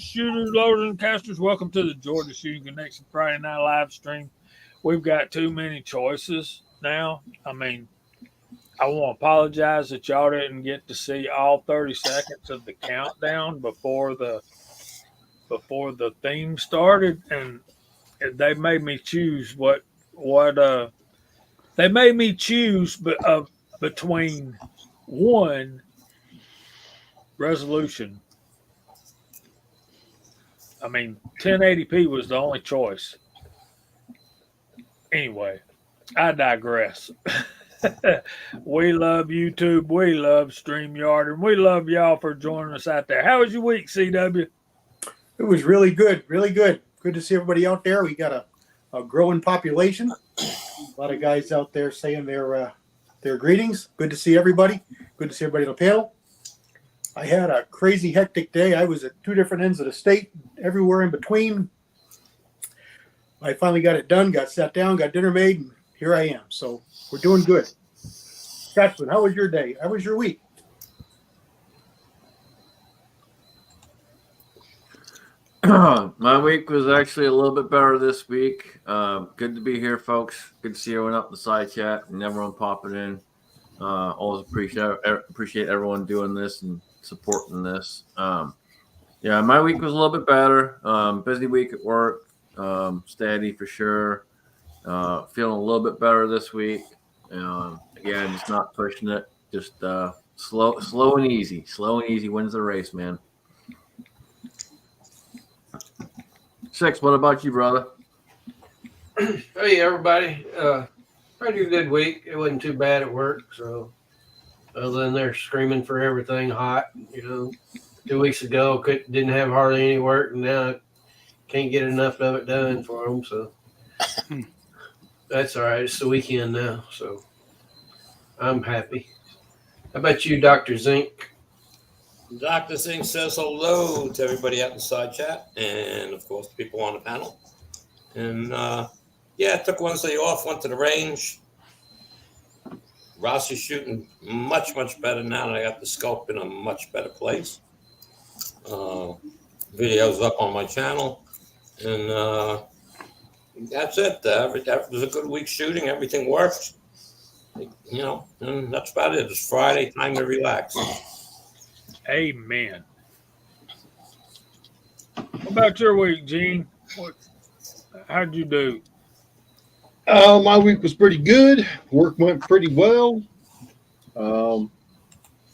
shooters, loaders, and casters. Welcome to the Georgia Shooting Connection Friday Night Live stream. We've got too many choices now. I mean, I want to apologize that y'all didn't get to see all 30 seconds of the countdown before the theme started, and they made me choose they made me choose between one resolution. I mean, 1080p was the only choice. Anyway, I digress. We love YouTube, we love StreamYard, and we love y'all for joining us out there. How was your week, CW? It was really good, really good. Good to see everybody out there. We got a growing population. A lot of guys out there saying their greetings. Good to see everybody. Good to see everybody on the panel. I had a crazy, hectic day. I was at two different ends of the state, everywhere in between. I finally got it done, got sat down, got dinner made, and here I am. So we're doing good. Scotsman, how was your day? How was your week? My week was actually a little bit better this week. Good to be here, folks. Good to see everyone up in the side chat and everyone popping in. Always appreciate everyone doing this and supporting this. Yeah, my week was a little bit better. Busy week at work. Steady for sure. Feeling a little bit better this week. Again, just not pushing it. Just slow and easy. Slow and easy wins the race, man. Six, what about you, brother? Hey, everybody. Pretty good week. It wasn't too bad at work. So, other than they're screaming for everything hot, 2 weeks ago, didn't have hardly any work, and now can't get enough of it done for them. So, that's all right. It's the weekend now. So, I'm happy. How about you, Dr. Zink? Dr. Singh says hello to everybody out in the side chat and, of course, the people on the panel. And, I took Wednesday off, went to the range. Rossi's shooting much, much better now, and I got the scope in a much better place. Videos up on my channel. And that's it. That was a good week shooting. Everything worked. And that's about it. It's Friday, time to relax. Amen. What about your week, Gene? How'd you do? My week was pretty good. Work went pretty well.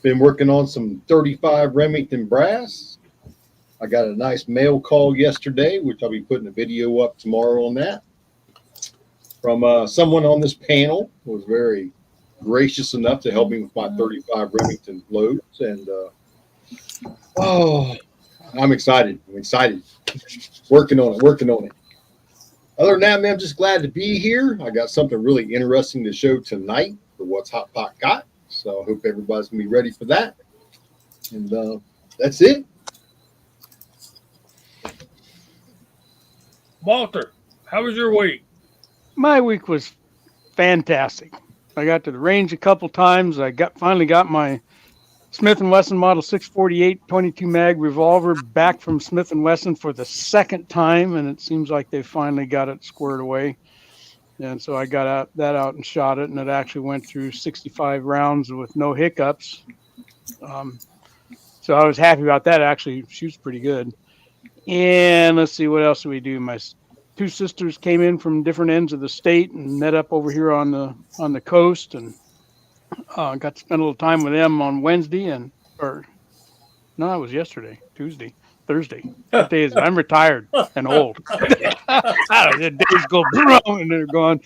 Been working on some 35 Remington brass. I got a nice mail call yesterday, which I'll be putting a video up tomorrow on that. From someone on this panel who was very gracious enough to help me with my 35 Remington loads. And I'm excited. Working on it. Other than that, man, I'm just glad to be here. I got something really interesting to show tonight for What's Hot Pot Got. So I hope everybody's going to be ready for that. And that's it. Walter, how was your week? My week was fantastic. I got to the range a couple times. I finally got my Smith & Wesson Model 648 22 mag revolver back from Smith & Wesson for the second time, and it seems like they finally got it squared away. And so I got that out and shot it, and it actually went through 65 rounds with no hiccups. So I was happy about that. It actually shoots pretty good. And let's see, what else do we do? My two sisters came in from different ends of the state and met up over here on the coast, and got to spend a little time with them on Wednesday it was yesterday, Thursday. What day is it? I'm retired and old. The days go and they're gone.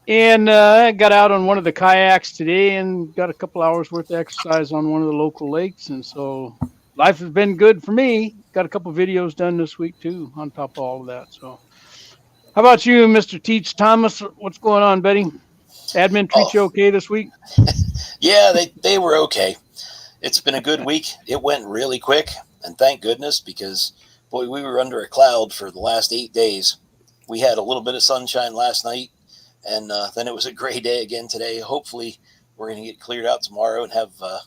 And I got out on one of the kayaks today and got a couple hours worth of exercise on one of the local lakes. And so life has been good for me. Got a couple videos done this week too, on top of all of that. So how about you, Mr. Teach Thomas? What's going on, buddy? Admin treat you okay this week? Yeah, they were okay. It's been a good week. It went really quick, and thank goodness, because, boy, we were under a cloud for the last 8 days. We had a little bit of sunshine last night, and then it was a gray day again today. Hopefully, we're going to get cleared out tomorrow and have, I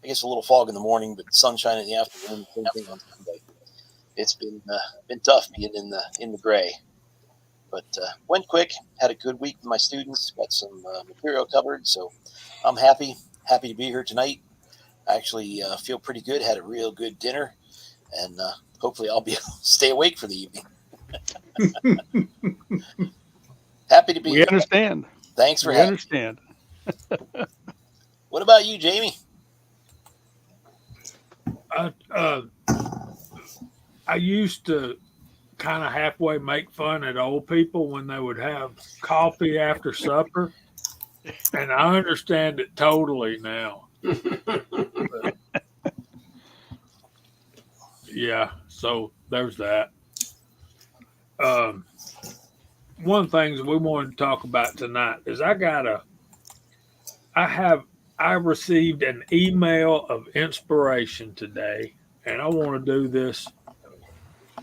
guess, a little fog in the morning, but sunshine in the afternoon. Same thing on Sunday. it's been tough being in the gray. But went quick. Had a good week with my students. Got some material covered, so I'm happy to be here tonight. I actually feel pretty good. Had a real good dinner, and hopefully I'll be able to stay awake for the evening. Happy to be We here. understand. Thanks for We having understand. me. What about you, Jamie? I used to kind of halfway make fun at old people when they would have coffee after supper, and I understand it totally now. But, yeah, so there's that. One of the things we wanted to talk about tonight is I received an email of inspiration today, and I want to do this.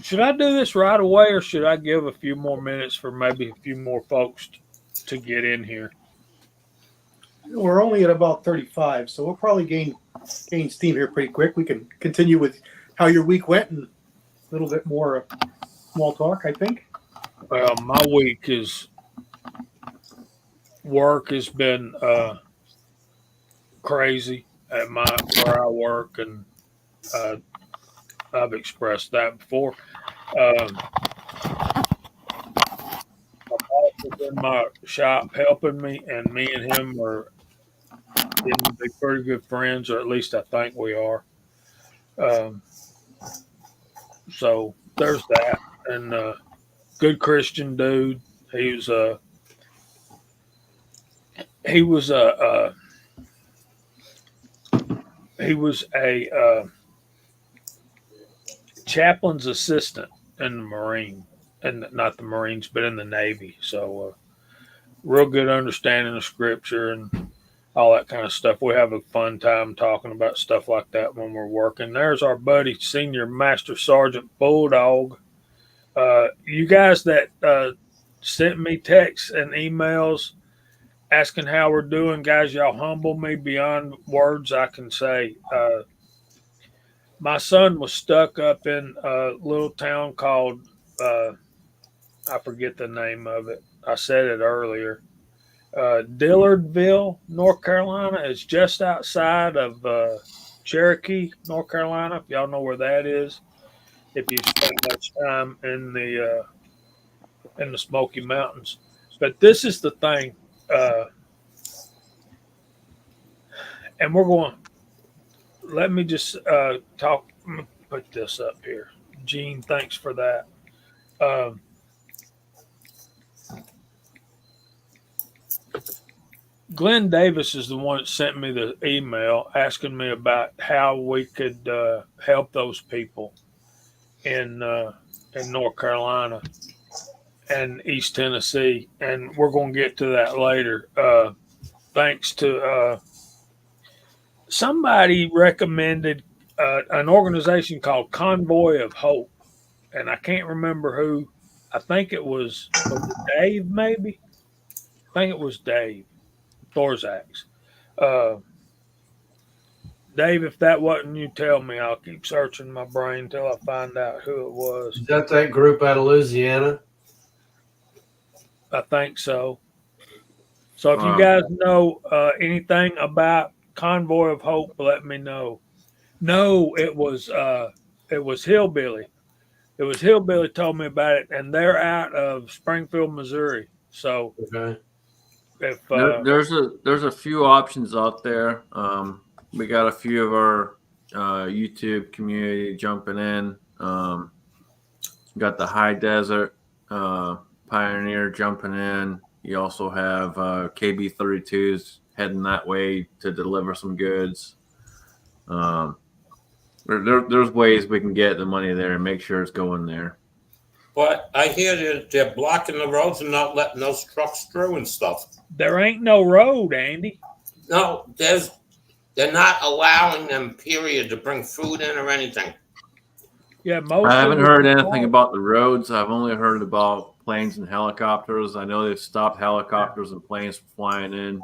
Should I do this right away, or should I give a few more minutes for maybe a few more folks to get in here? We're only at about 35, so we'll probably gain steam here pretty quick. We can continue with how your week went and a little bit more small talk, I think. Well, my week is work has been crazy at where I work, and I've expressed that before. My boss is in my shop helping me, and me and him are getting to be pretty good friends, or at least I think we are. So there's that, and good Christian dude. He was a he was a chaplain's assistant in the Marine, and not the Marines, but in the Navy. So real good understanding of Scripture and all that kind of stuff. We have a fun time talking about stuff like that when we're working. There's our buddy, Senior Master Sergeant Bulldog. You guys that sent me texts and emails asking how we're doing, guys, y'all humble me beyond words I can say. My son was stuck up in a little town called, I forget the name of it. I said it earlier. Dillardville, North Carolina. It's just outside of Cherokee, North Carolina. If y'all know where that is, if you spent much time in the Smoky Mountains. But this is the thing, and we're going. Let me just talk. Let me put this up here. Gene, thanks for that. Glenn Davis is the one that sent me the email asking me about how we could help those people in North Carolina and East Tennessee, and we're going to get to that later. Thanks to somebody recommended an organization called Convoy of Hope, and I can't remember who. I think it was Dave, maybe. I think it was Dave Thorzak's. Dave, if that wasn't you, tell me. I'll keep searching my brain until I find out who it was. Is that group out of Louisiana? I think so. So if you guys know anything about Convoy of Hope, let me know. No, it was Hillbilly. It was Hillbilly told me about it, and they're out of Springfield, Missouri. So Okay. if there's a few options out there. We got a few of our YouTube community jumping in. Got the High Desert Pioneer jumping in. You also have KB32s heading that way to deliver some goods. There's ways we can get the money there and make sure it's going there. But I hear that they're blocking the roads and not letting those trucks through and stuff. there ain't no road, Andy. No, they're not allowing them, period, to bring food in or anything. Yeah, most. I haven't heard anything about the roads. I've only heard about planes and helicopters. I know they've stopped helicopters and planes from flying in,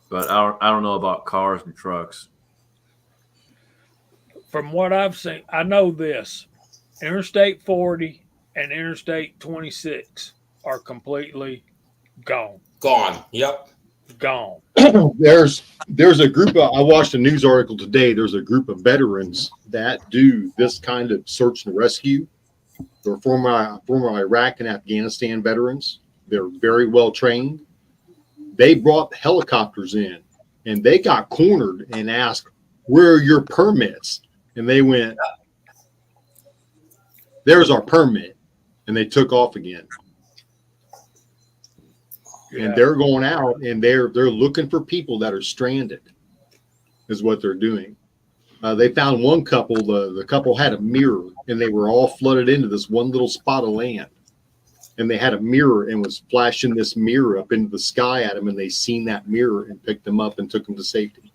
but I don't know about cars and trucks. from what I've seen, I know this: Interstate 40 and Interstate 26 are completely gone. Gone. Yep. Gone. There's a group of, I watched a news article today. There's a group of veterans that do this kind of search and rescue. They're former Iraq and Afghanistan veterans. They're very well trained. They brought helicopters in and they got cornered and asked, "Where are your permits?" And they went, "There's our permit." And they took off again. Yeah. And they're going out and they're looking for people that are stranded, is what they're doing. They found one couple. The couple had a mirror and they were all flooded into this one little spot of land. And they had a mirror and was flashing this mirror up into the sky at them, and they seen that mirror and picked them up and took them to safety.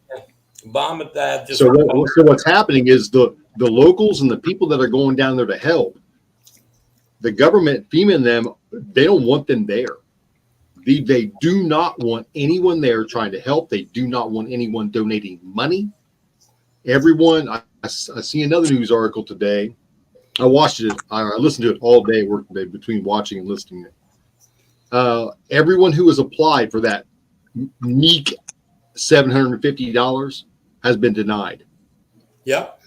Bomb at that. Just So what's happening is the locals and the people that are going down there to help, the government, FEMA and them, they don't want them there. They do not want anyone there trying to help. They do not want anyone donating money. Everyone, I see another news article today. I watched it. I listened to it all day, work day, between watching and listening. Everyone who has applied for that meek $750 has been denied. Yep.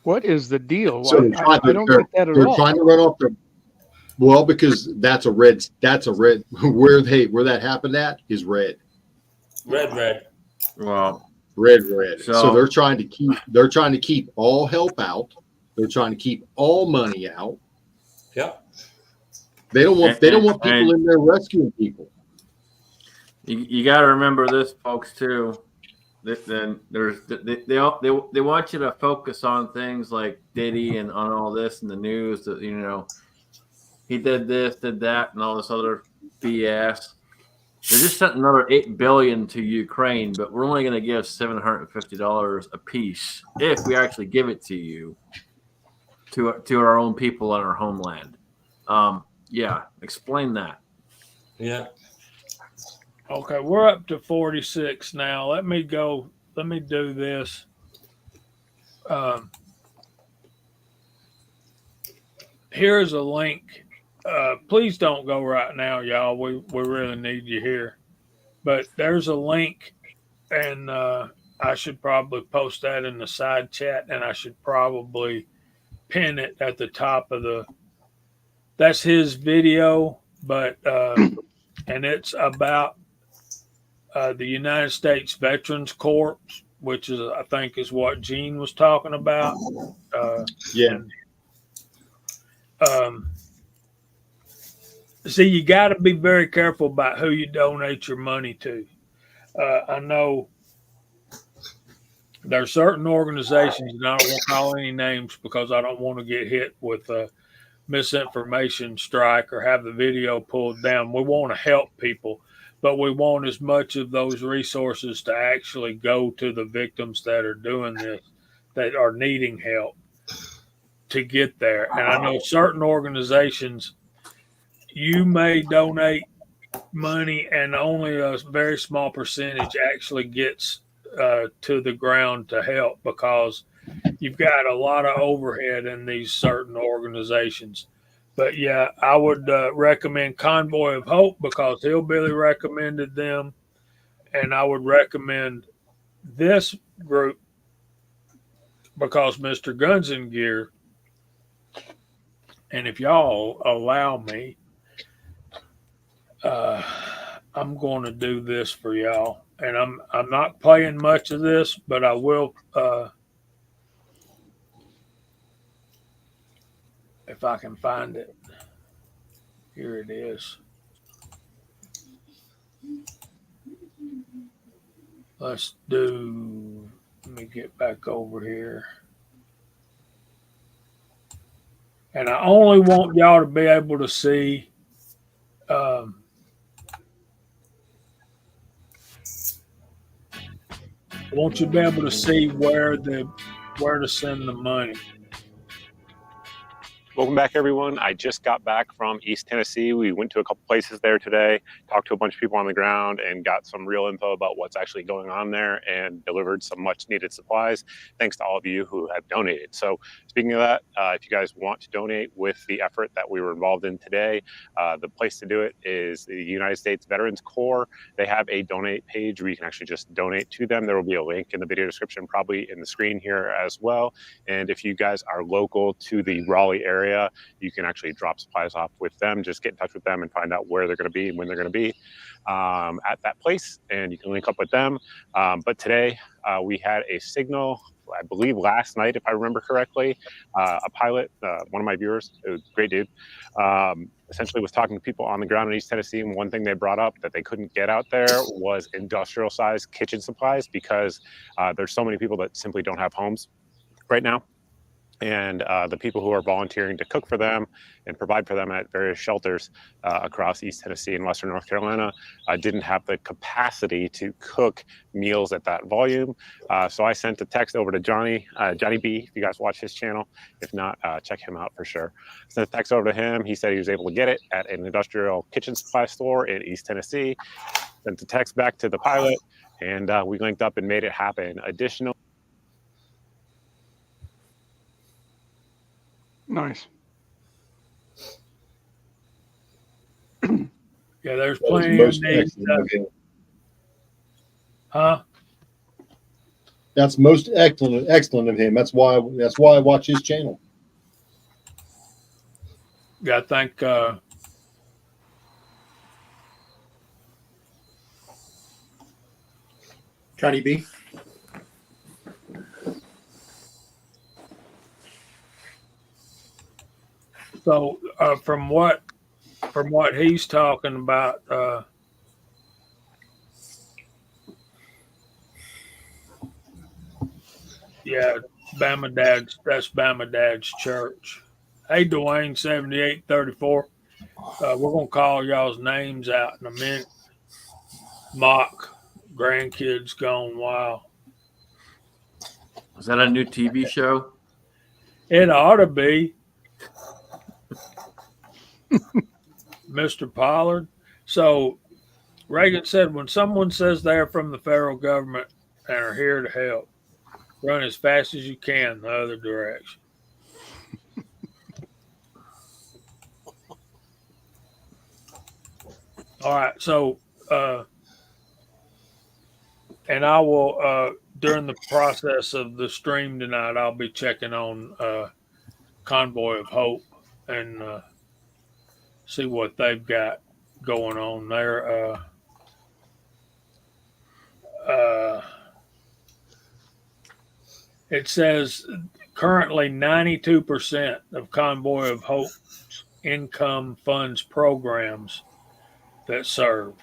What is the deal? So I don't get that at they're all. trying to run off the. Well, because that's a red. Where that happened at is red. Red. Well, Red. So- So they're trying to keep all help out. They're trying to keep all money out. Yep. They don't want people in there rescuing people. you got to remember this, folks, too. Then they want you to focus on things like Diddy and on all this in the news that he did this, did that, and all this other BS. They just sent another $8 billion to Ukraine, but we're only going to give $750 a piece if we actually give it to you, to our own people on our homeland. Yeah, explain that. Yeah. Okay, we're up to 46 now. Let me do this. Here's a link. Please don't go right now, y'all. We really need you here. But there's a link, and I should probably post that in the side chat, and I should probably pin it at the top of the. That's his video, but and it's about the United States Veterans Corps, which is, I think, is what Gene was talking about. Yeah. See, you got to be very careful about who you donate your money to. I know there are certain organizations, and I don't want to call any names because I don't want to get hit with a misinformation strike or have the video pulled down. We want to help people, but we want as much of those resources to actually go to the victims that are doing this, that are needing help to get there. And I know certain organizations, you may donate money and only a very small percentage actually gets to the ground to help, because you've got a lot of overhead in these certain organizations. But yeah, I would recommend Convoy of Hope because Hillbilly recommended them. And I would recommend this group because Mr. Guns and Gear. And if y'all allow me, I'm going to do this for y'all. And I'm not playing much of this, but I will if I can find it. Here it is. Let me get back over here. And I only want y'all to be able to see I want you to be able to see where to send the money. Welcome back, everyone. I just got back from East Tennessee. We went to a couple places there today, talked to a bunch of people on the ground, and got some real info about what's actually going on there and delivered some much needed supplies. Thanks to all of you who have donated. So speaking of that, if you guys want to donate with the effort that we were involved in today, the place to do it is the United States Veterans Corps. They have a donate page where you can actually just donate to them. There will be a link in the video description, probably in the screen here as well. And if you guys are local to the Raleigh area, you can actually drop supplies off with them. Just get in touch with them and find out where they're going to be and when they're going to be at that place, and you can link up with them. But today we had a signal, I believe last night, if I remember correctly. A pilot, one of my viewers, a great dude, essentially was talking to people on the ground in East Tennessee, and one thing they brought up that they couldn't get out there was industrial sized kitchen supplies, because there's so many people that simply don't have homes right now. And the people who are volunteering to cook for them and provide for them at various shelters across East Tennessee and Western North Carolina didn't have the capacity to cook meals at that volume. So I sent a text over to Johnny B, if you guys watch his channel. If not, check him out for sure. Sent a text over to him. He said he was able to get it at an industrial kitchen supply store in East Tennessee. Sent the text back to the pilot, and we linked up and made it happen. Additional. Nice. Yeah, there's That was plenty of most needs. excellent of him. Huh? That's most excellent of him. That's why I watch his channel. Yeah, I think Johnny B. so. From what he's talking about, yeah, that's Bama Dad's church. Hey, Dwayne 7834. We're gonna call y'all's names out in a minute. Mock, grandkids gone wild. Is that a new TV show? It ought to be. Mr. Pollard. So Reagan said, when someone says they're from the federal government and are here to help, run as fast as you can the other direction. All right. So, and I will, during the process of the stream tonight, I'll be checking on Convoy of Hope and see what they've got going on there. It says currently 92% of Convoy of Hope's income funds programs that serve.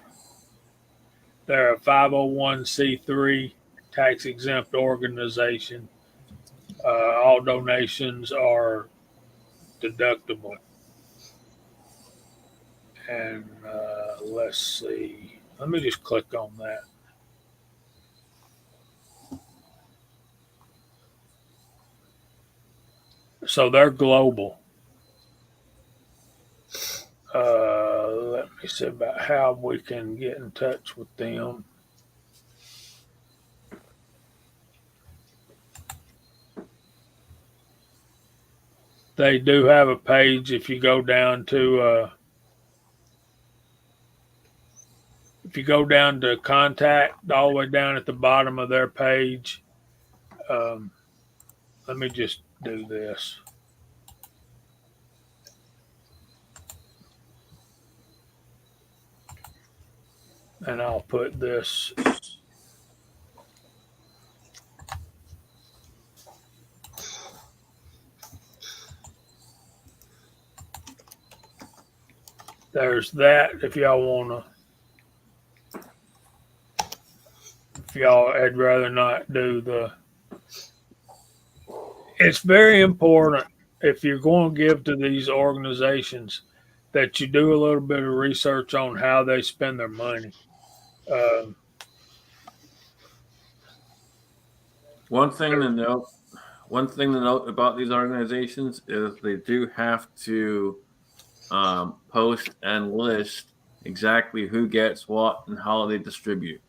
They're a 501c3 tax exempt organization. All donations are deductible. And let's see. Let me just click on that. So they're global. Let me see about how we can get in touch with them. They do have a page. If you go down to contact, all the way down at the bottom of their page. Let me just do this. And I'll put this. There's that. If y'all I'd rather not do the. It's very important if you're going to give to these organizations that you do a little bit of research on how they spend their money. One thing to note one thing to note about these organizations is they do have to post and list exactly who gets what and how they distribute.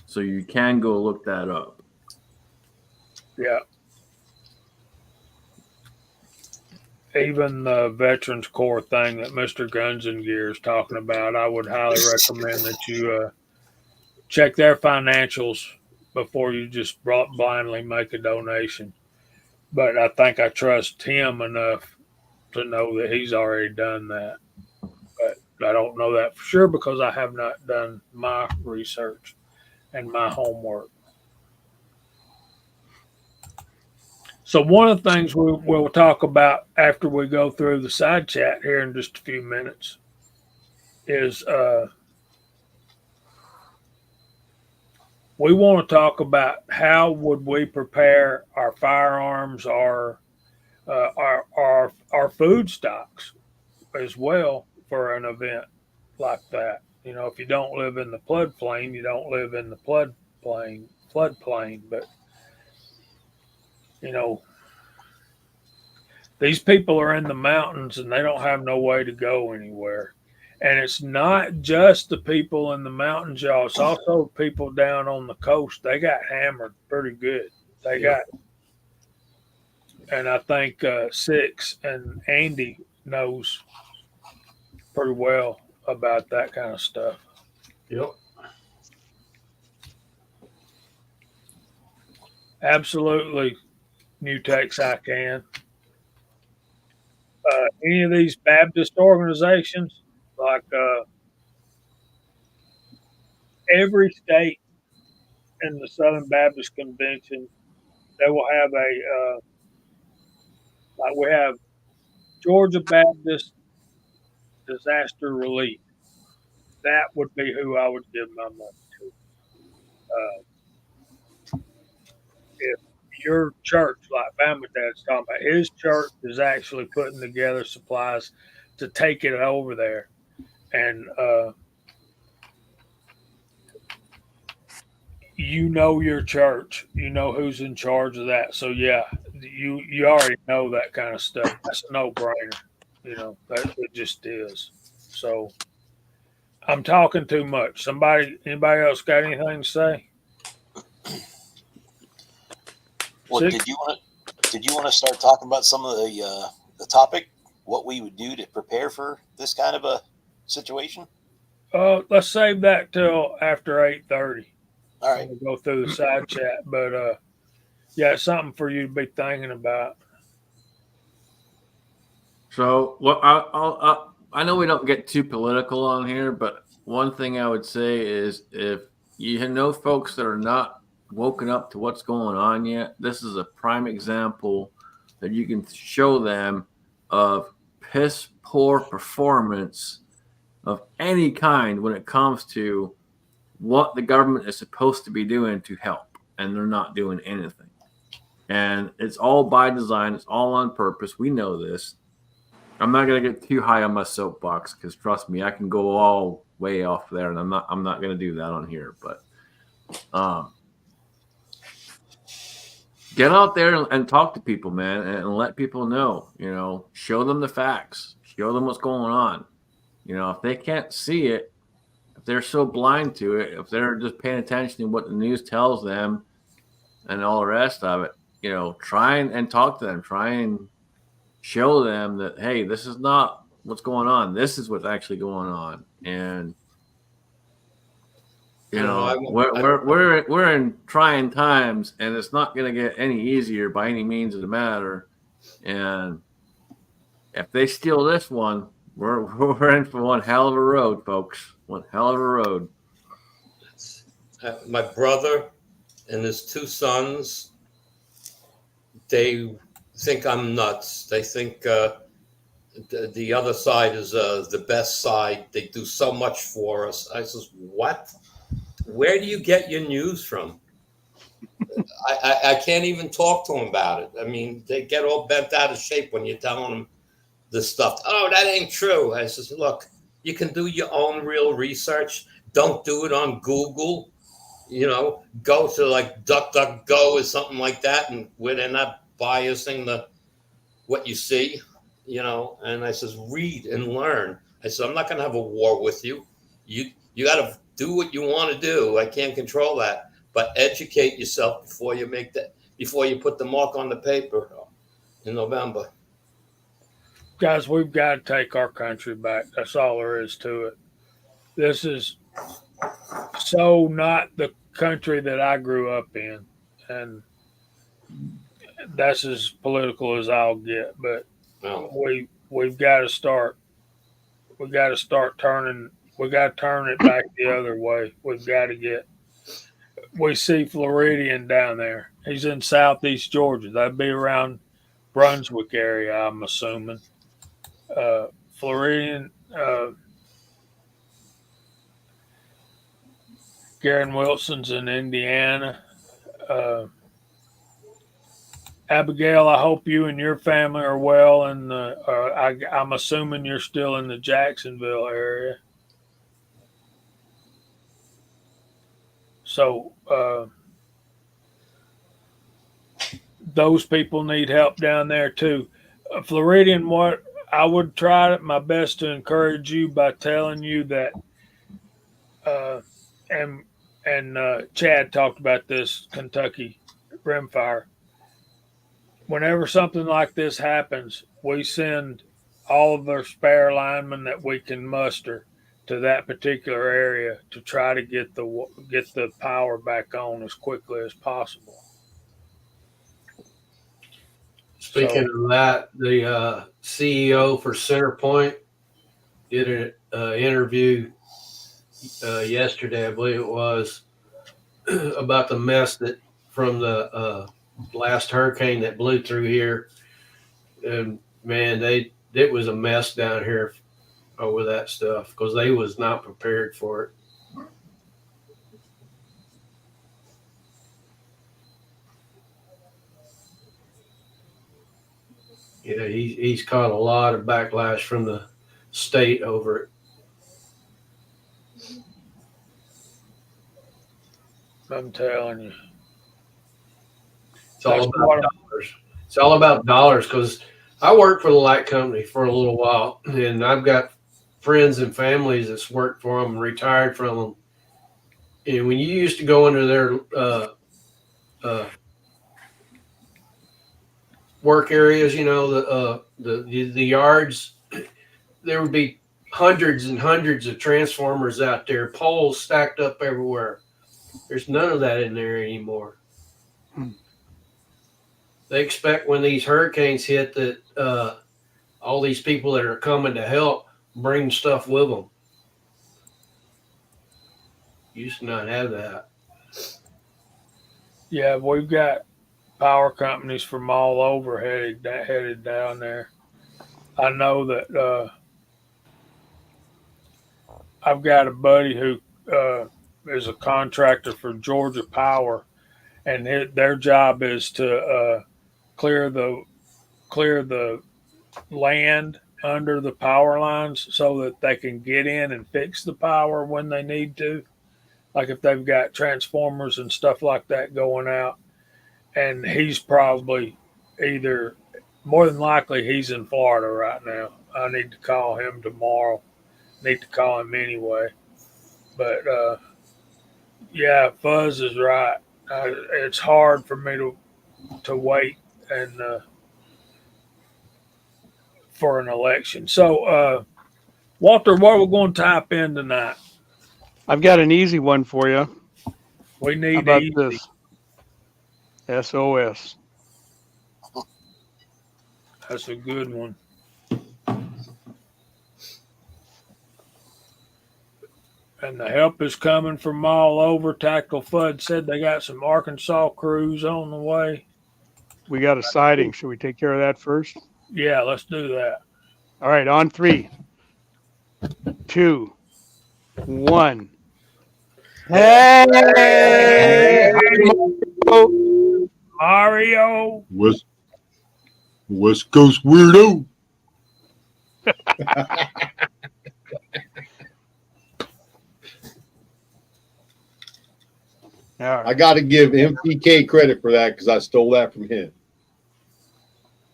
So you can go look that up. Yeah. Even the Veterans Corps thing that Mr. Guns and Gear is talking about, I would highly recommend that you check their financials before you just blindly make a donation. But I think I trust him enough to know that he's already done that. But I don't know that for sure because I have not done my research and my homework. So one of the things we'll talk about after we go through the side chat here in just a few minutes is we want to talk about how would we prepare our firearms, our food stocks as well for an event like that. You know, if you don't live in the floodplain, you don't live in the floodplain. But you know, these people are in the mountains and they don't have no way to go anywhere. And it's not just the people in the mountains, y'all. It's also people down on the coast. They got hammered pretty good. They got, and I think Six and Andy knows pretty well about that kind of stuff. Yep. Absolutely, Mutex, I can. Any of these Baptist organizations, like every state in the Southern Baptist Convention, they will have like we have Georgia Baptist Disaster Relief. That would be who I would give my money to. If your church, like Bama Dad's talking about, his church is actually putting together supplies to take it over there. And you know your church, you know who's in charge of that. So yeah, you already know that kind of stuff. That's a no-brainer. You know, that it just is. So I'm talking too much. Anybody else got anything to say? Well, Six? did you want to start talking about some of the topic, what we would do to prepare for this kind of a situation? Let's save that till after 8:30. All right. We'll go through the side chat, but yeah, it's something for you to be thinking about. So, I know we don't get too political on here, but one thing I would say is if you know folks that are not woken up to what's going on yet, this is a prime example that you can show them of piss poor performance of any kind when it comes to what the government is supposed to be doing to help, and they're not doing anything. And it's all by design. It's all on purpose. We know this. I'm not going to get too high on my soapbox because trust me, I can go all way off there, and I'm not going to do that on here. But get out there and talk to people, man, and let people know. You know, show them the facts, show them what's going on. You know, if they can't see it, if they're so blind to it, if they're just paying attention to what the news tells them and all the rest of it, you know, try and talk to them, try and show them that, hey, this is not what's going on. This is what's actually going on. And, you know, we're in trying times, and it's not going to get any easier by any means of the matter. And if they steal this one, we're in for one hell of a road, folks. One hell of a road. My brother and his two sons, they think I'm nuts. They think the other side is the best side. They do so much for us. I says, what? Where do you get your news from? I can't even talk to them about it. I mean, they get all bent out of shape when you're telling them this stuff. Oh, that ain't true. I says, look, you can do your own real research. Don't do it on Google. You know, go to like DuckDuckGo or something like that, and where they're not biasing what you see, And I says, read and learn. I said, I'm not going to have a war with you. You got to do what you want to do. I can't control that, but educate yourself before you put the mark on the paper in November. Guys, we've got to take our country back. That's all there is to it. This is so not the country that I grew up in, and that's as political as I'll get. But Well, we've got to start. We got to start turning. We got to turn it back the other way. We've got to get. We see Floridian down there. He's in southeast Georgia. That'd be around Brunswick area, I'm assuming. Floridian. Garen Wilson's in Indiana. Abigail, I hope you and your family are well. And I'm assuming you're still in the Jacksonville area. So those people need help down there too. Floridian, what I would try my best to encourage you by telling you that, and Chad talked about this Kentucky rimfire. Whenever something like this happens, we send all of our spare linemen that we can muster to that particular area to try to get the power back on as quickly as possible. Speaking of that, the CEO for Centerpoint did an interview yesterday, I believe it was, about the mess that from the last hurricane that blew through here. And man, it was a mess down here over that stuff because they was not prepared for it. He's caught a lot of backlash from the state over it. I'm telling you. It's all about dollars. It's all about dollars because I worked for the light company for a little while, and I've got friends and families that's worked for them and retired from them. And when you used to go into their work areas, the yards, there would be hundreds and hundreds of transformers out there, poles stacked up everywhere. There's none of that in there anymore. They expect when these hurricanes hit that all these people that are coming to help bring stuff with them. Used to not have that. Yeah, we've got power companies from all over headed down there. I know that I've got a buddy who is a contractor for Georgia Power, and their job is to clear the land under the power lines so that they can get in and fix the power when they need to, like if they've got transformers and stuff like that going out. And he's probably more than likely he's in Florida right now. I need to call him tomorrow. Need to call him anyway. But yeah, Fuzz is right. It's hard for me to wait and for an election. So, Walter, what are we going to type in tonight? I've got an easy one for you. We How need about easy. this? SOS. That's a good one. And the help is coming from all over. Tactical FUD said they got some Arkansas crews on the way. We got a sighting. Should we take care of that first? Yeah, let's do that. All right, on 3, 2, 1. Hey! Mario. West Coast weirdo. All right. I got to give MPK credit for that because I stole that from him.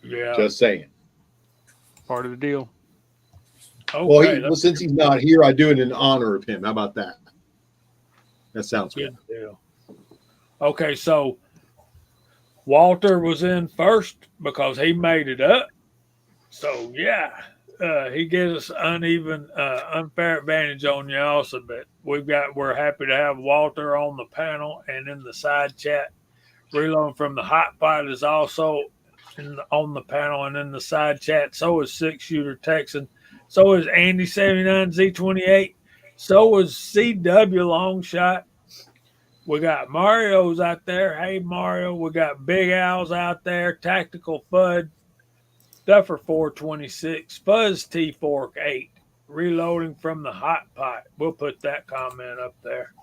Yeah. Just saying. Part of the deal. Okay. Well, since he's not here, I do it in honor of him. How about that? That sounds good. Good deal. Okay, so Walter was in first because he made it up. So yeah, he gives us unfair advantage on you also. But we're happy to have Walter on the panel and in the side chat. Reloading from the Hot Pot is also on the panel and in the side chat. So is Six Shooter Texan. So is Andy 79Z28. So is CW Long Shot. We got Mario's out there. Hey, Mario. We got Big Al's out there. Tactical Fud. Duffer 426. Fuzz T Fork 8. Reloading from the Hot Pot. We'll put that comment up there.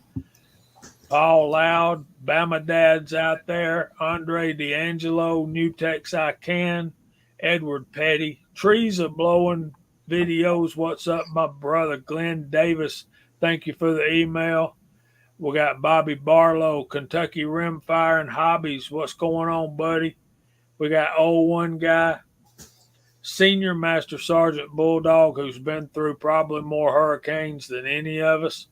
Paul Loud. Bama Dad's out there. Andre D'Angelo. New Tex I Can. Edward Petty. Trees are blowing videos. What's up, my brother Glenn Davis? Thank you for the email. We got Bobby Barlow, Kentucky Rimfire and Hobbies. What's going on, buddy? We got 01 guy, Senior Master Sergeant Bulldog, who's been through probably more hurricanes than any of us.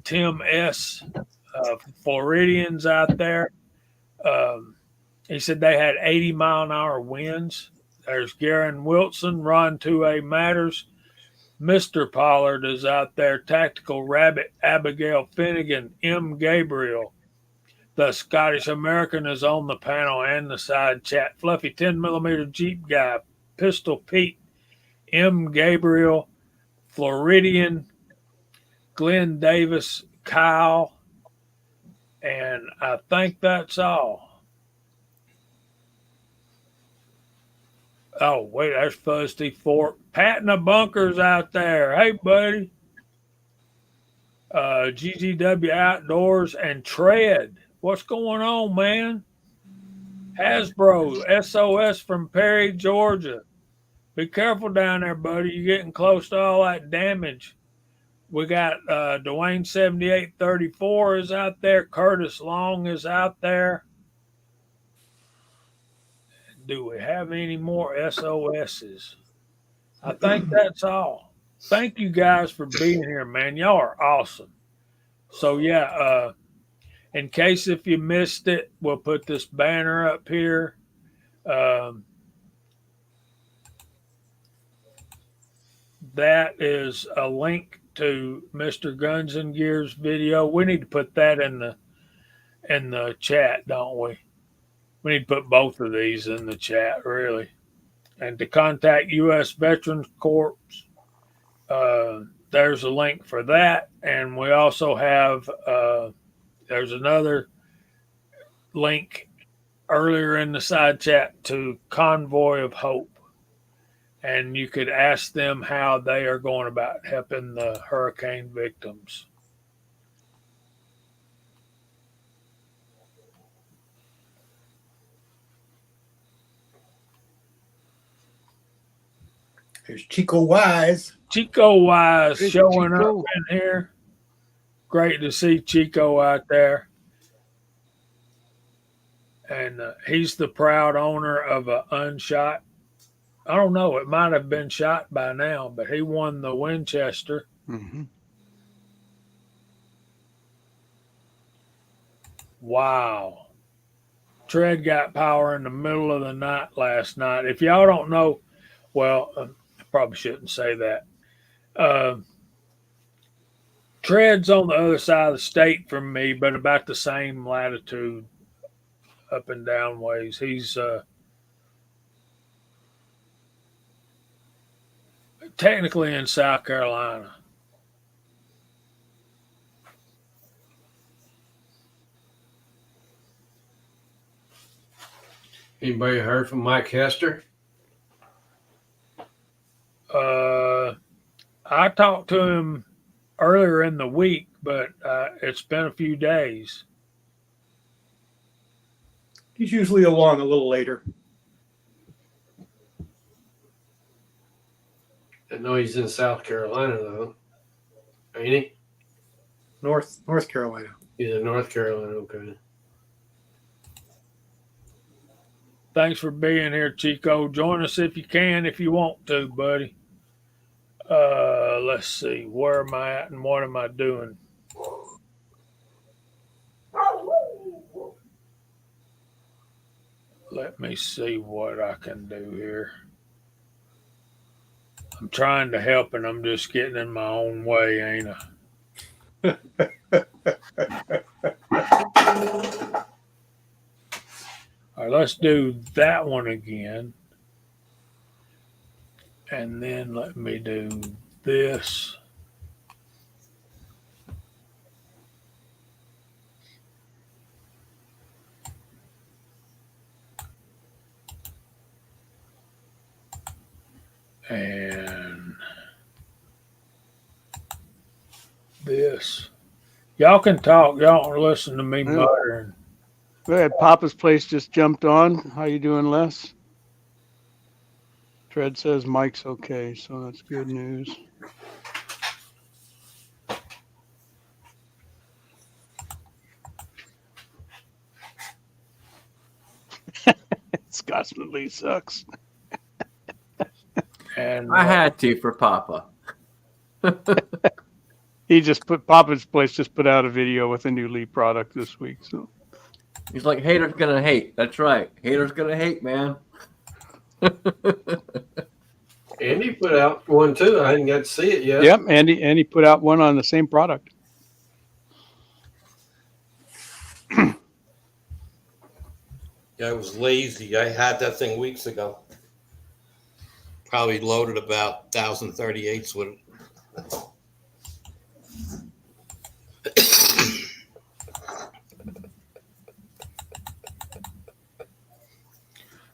Tim S. Floridians out there. He said they had 80-mile-an-hour winds. There's Garen Wilson, Ron 2A Matters. Mr. Pollard is out there. Tactical Rabbit, Abigail Finnegan, M. Gabriel. The Scottish American is on the panel and the side chat. Fluffy 10mm Jeep Guy, Pistol Pete, M. Gabriel, Floridian, Glenn Davis, Kyle, and I think that's all. Oh, wait, there's Fuzzy Fork. Patna Bunkers out there. Hey, buddy. GGW Outdoors and Tread. What's going on, man? Hasbro, SOS from Perry, Georgia. Be careful down there, buddy. You're getting close to all that damage. We got Dwayne 7834 is out there. Curtis Long is out there. Do we have any more SOSs? I think that's all. Thank you guys for being here, man. Y'all are awesome. So yeah, in case if you missed it, we'll put this banner up here. That is a link to Mr. Guns and Gears video. We need to put that in the chat, don't we? We need to put both of these in the chat, really. And to contact U.S. Veterans Corps, there's a link for that. And we also have, there's another link earlier in the side chat to Convoy of Hope. And you could ask them how they are going about helping the hurricane victims. There's Chico Wise. Chico Wise Hey, showing Chico. up in here. Great to see Chico out there. And he's the proud owner of a unshot. I don't know. It might have been shot by now, but he won the Winchester. Mm-hmm. Wow. Tread got power in the middle of the night last night. If y'all don't know, well, I probably shouldn't say that. Tread's on the other side of the state from me, but about the same latitude, up and down ways. He's technically in South Carolina. Anybody heard from Mike Hester? I talked to him earlier in the week, but it's been a few days. He's usually along a little later. I know he's in South Carolina though, ain't he? North Carolina. He's in North Carolina. Okay. Thanks for being here, Chico. Join us if you can, if you want to, buddy. Let's see. Where am I at and what am I doing? Let me see what I can do here. I'm trying to help and I'm just getting in my own way, ain't I? All right, let's do that one again. And then let me do this. And this. Y'all can talk. Y'all don't listen to me muttering. Go ahead. Papa's Place just jumped on. How you doing, Les? Fred says Mike's okay, so that's good news. Scotsman Lee sucks. And I had to for Papa. He just put Papa's Place just put out a video with a new Lee product this week. So He's like, haters gonna hate. That's right. Haters gonna hate, man. Andy put out one too. I didn't get to see it yet. yep, Andy put out one on the same product. Yeah, I was lazy. I had that thing weeks ago. Probably loaded about 1,038s with it.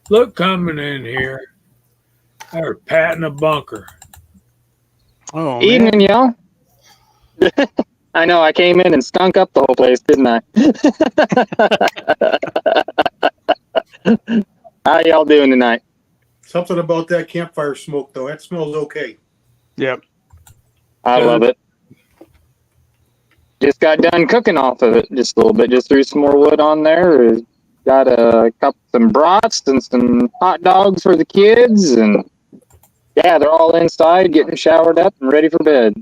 look coming in here. They're patting a bunker. Oh, man. Evening, y'all. I know I came in and stunk up the whole place, didn't I? How y'all doing tonight? Something about that campfire smoke, though. That smells okay. Yep. I love it. Just got done cooking off of it just a little bit. Just threw some more wood on there. Got some brats and some hot dogs for the kids, and yeah, they're all inside getting showered up and ready for bed. I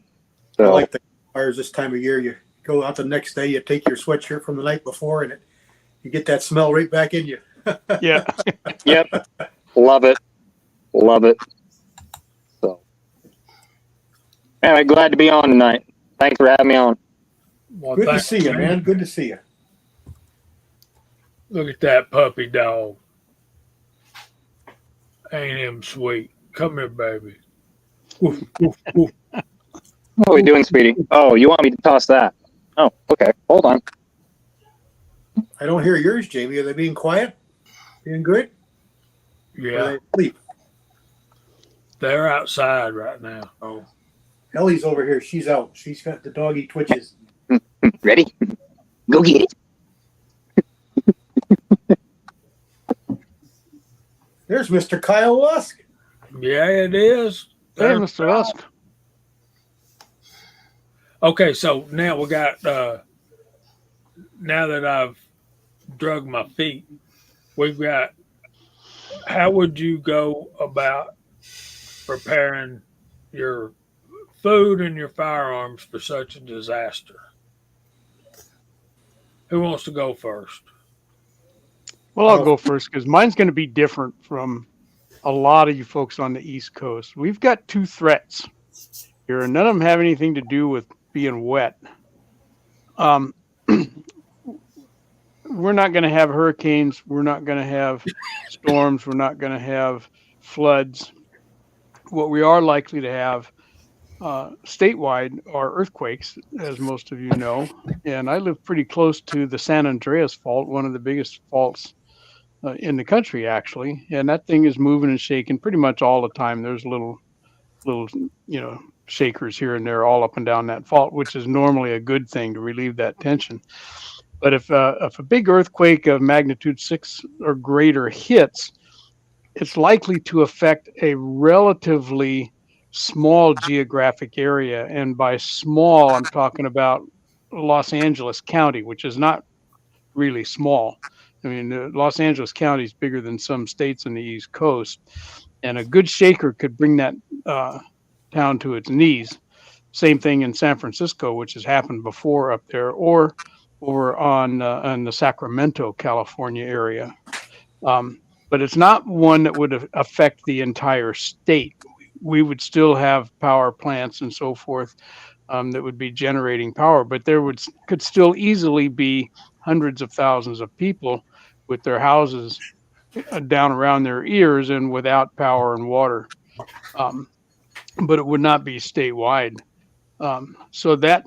So like the fires this time of year. You go out the next day, you take your sweatshirt from the night before, and you get that smell right back in you. Yeah. yep, love it. So anyway, glad to be on tonight. Thanks for having me on. Well, Good to thanks, see you, man. Good to see you. Look at that puppy dog. Ain't him sweet? Come here, baby. Woof, woof, woof. What are we doing, sweetie? Oh, you want me to toss that? Oh, okay. Hold on. I don't hear yours, Jamie. Are they being quiet? Being good? Or Yeah, are they asleep? they're outside right now. Oh. Ellie's over here. She's out. She's got the doggy twitches. Ready? Go get it. There's Mr. Kyle Lusk. Yeah, it is. Hey, Mr. Lusk. Okay, so now we got. Now that I've drug my feet, we've got. How would you go about preparing your food and your firearms for such a disaster? Who wants to go first? Well, I'll go first because mine's going to be different from a lot of you folks on the East Coast. We've got two threats here, and none of them have anything to do with being wet. We're not going to have hurricanes. We're not going to have storms. We're not going to have floods. What we are likely to have statewide are earthquakes, as most of you know. And I live pretty close to the San Andreas Fault, one of the biggest faults in the country, actually. And that thing is moving and shaking pretty much all the time. There's little, shakers here and there all up and down that fault, which is normally a good thing to relieve that tension. But if a big earthquake of magnitude 6 or greater hits, it's likely to affect a relatively small geographic area. And by small, I'm talking about Los Angeles County, which is not really small. I mean, Los Angeles County is bigger than some states on the East Coast, and a good shaker could bring that town to its knees. Same thing in San Francisco, which has happened before up there, or over on the Sacramento, California area. But it's not one that would affect the entire state. We would still have power plants and so forth that would be generating power, but there could still easily be hundreds of thousands of people with their houses down around their ears and without power and water. But it would not be statewide. So that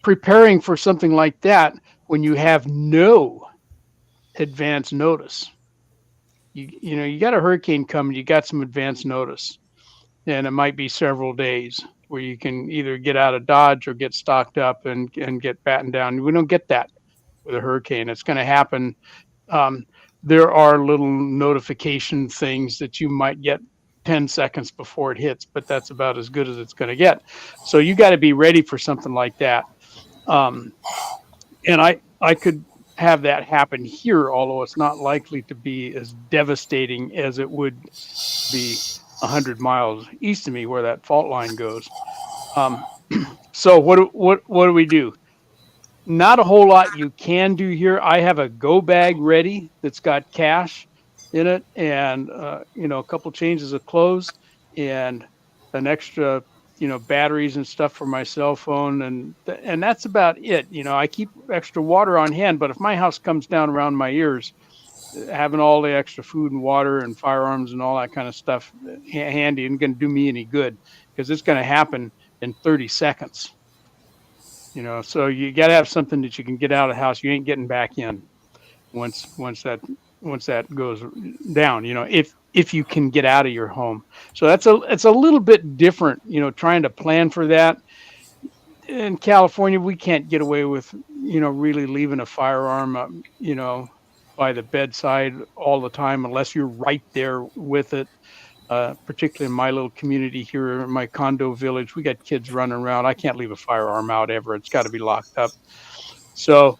preparing for something like that when you have no advance notice, you got a hurricane coming, you got some advance notice, and it might be several days where you can either get out of Dodge or get stocked up and get battened down. We don't get that with a hurricane. It's going to happen. There are little notification things that you might get 10 seconds before it hits, but that's about as good as it's going to get. So you got to be ready for something like that. And I could have that happen here, although it's not likely to be as devastating as it would be 100 miles east of me where that fault line goes. So what do we do? Not a whole lot you can do here. I have a go bag ready that's got cash in it, and a couple changes of clothes, and an extra batteries and stuff for my cell phone, and that's about it. I keep extra water on hand, but if my house comes down around my ears, having all the extra food and water and firearms and all that kind of stuff handy isn't going to do me any good, because it's going to happen in 30 seconds. So you got to have something that you can get out of the house. You ain't getting back in once that goes down, if you can get out of your home. So it's a little bit different, trying to plan for that. In California, we can't get away with, really leaving a firearm, by the bedside all the time, unless you're right there with it. Particularly in my little community here, in my condo village, we got kids running around. I can't leave a firearm out ever. It's got to be locked up. So,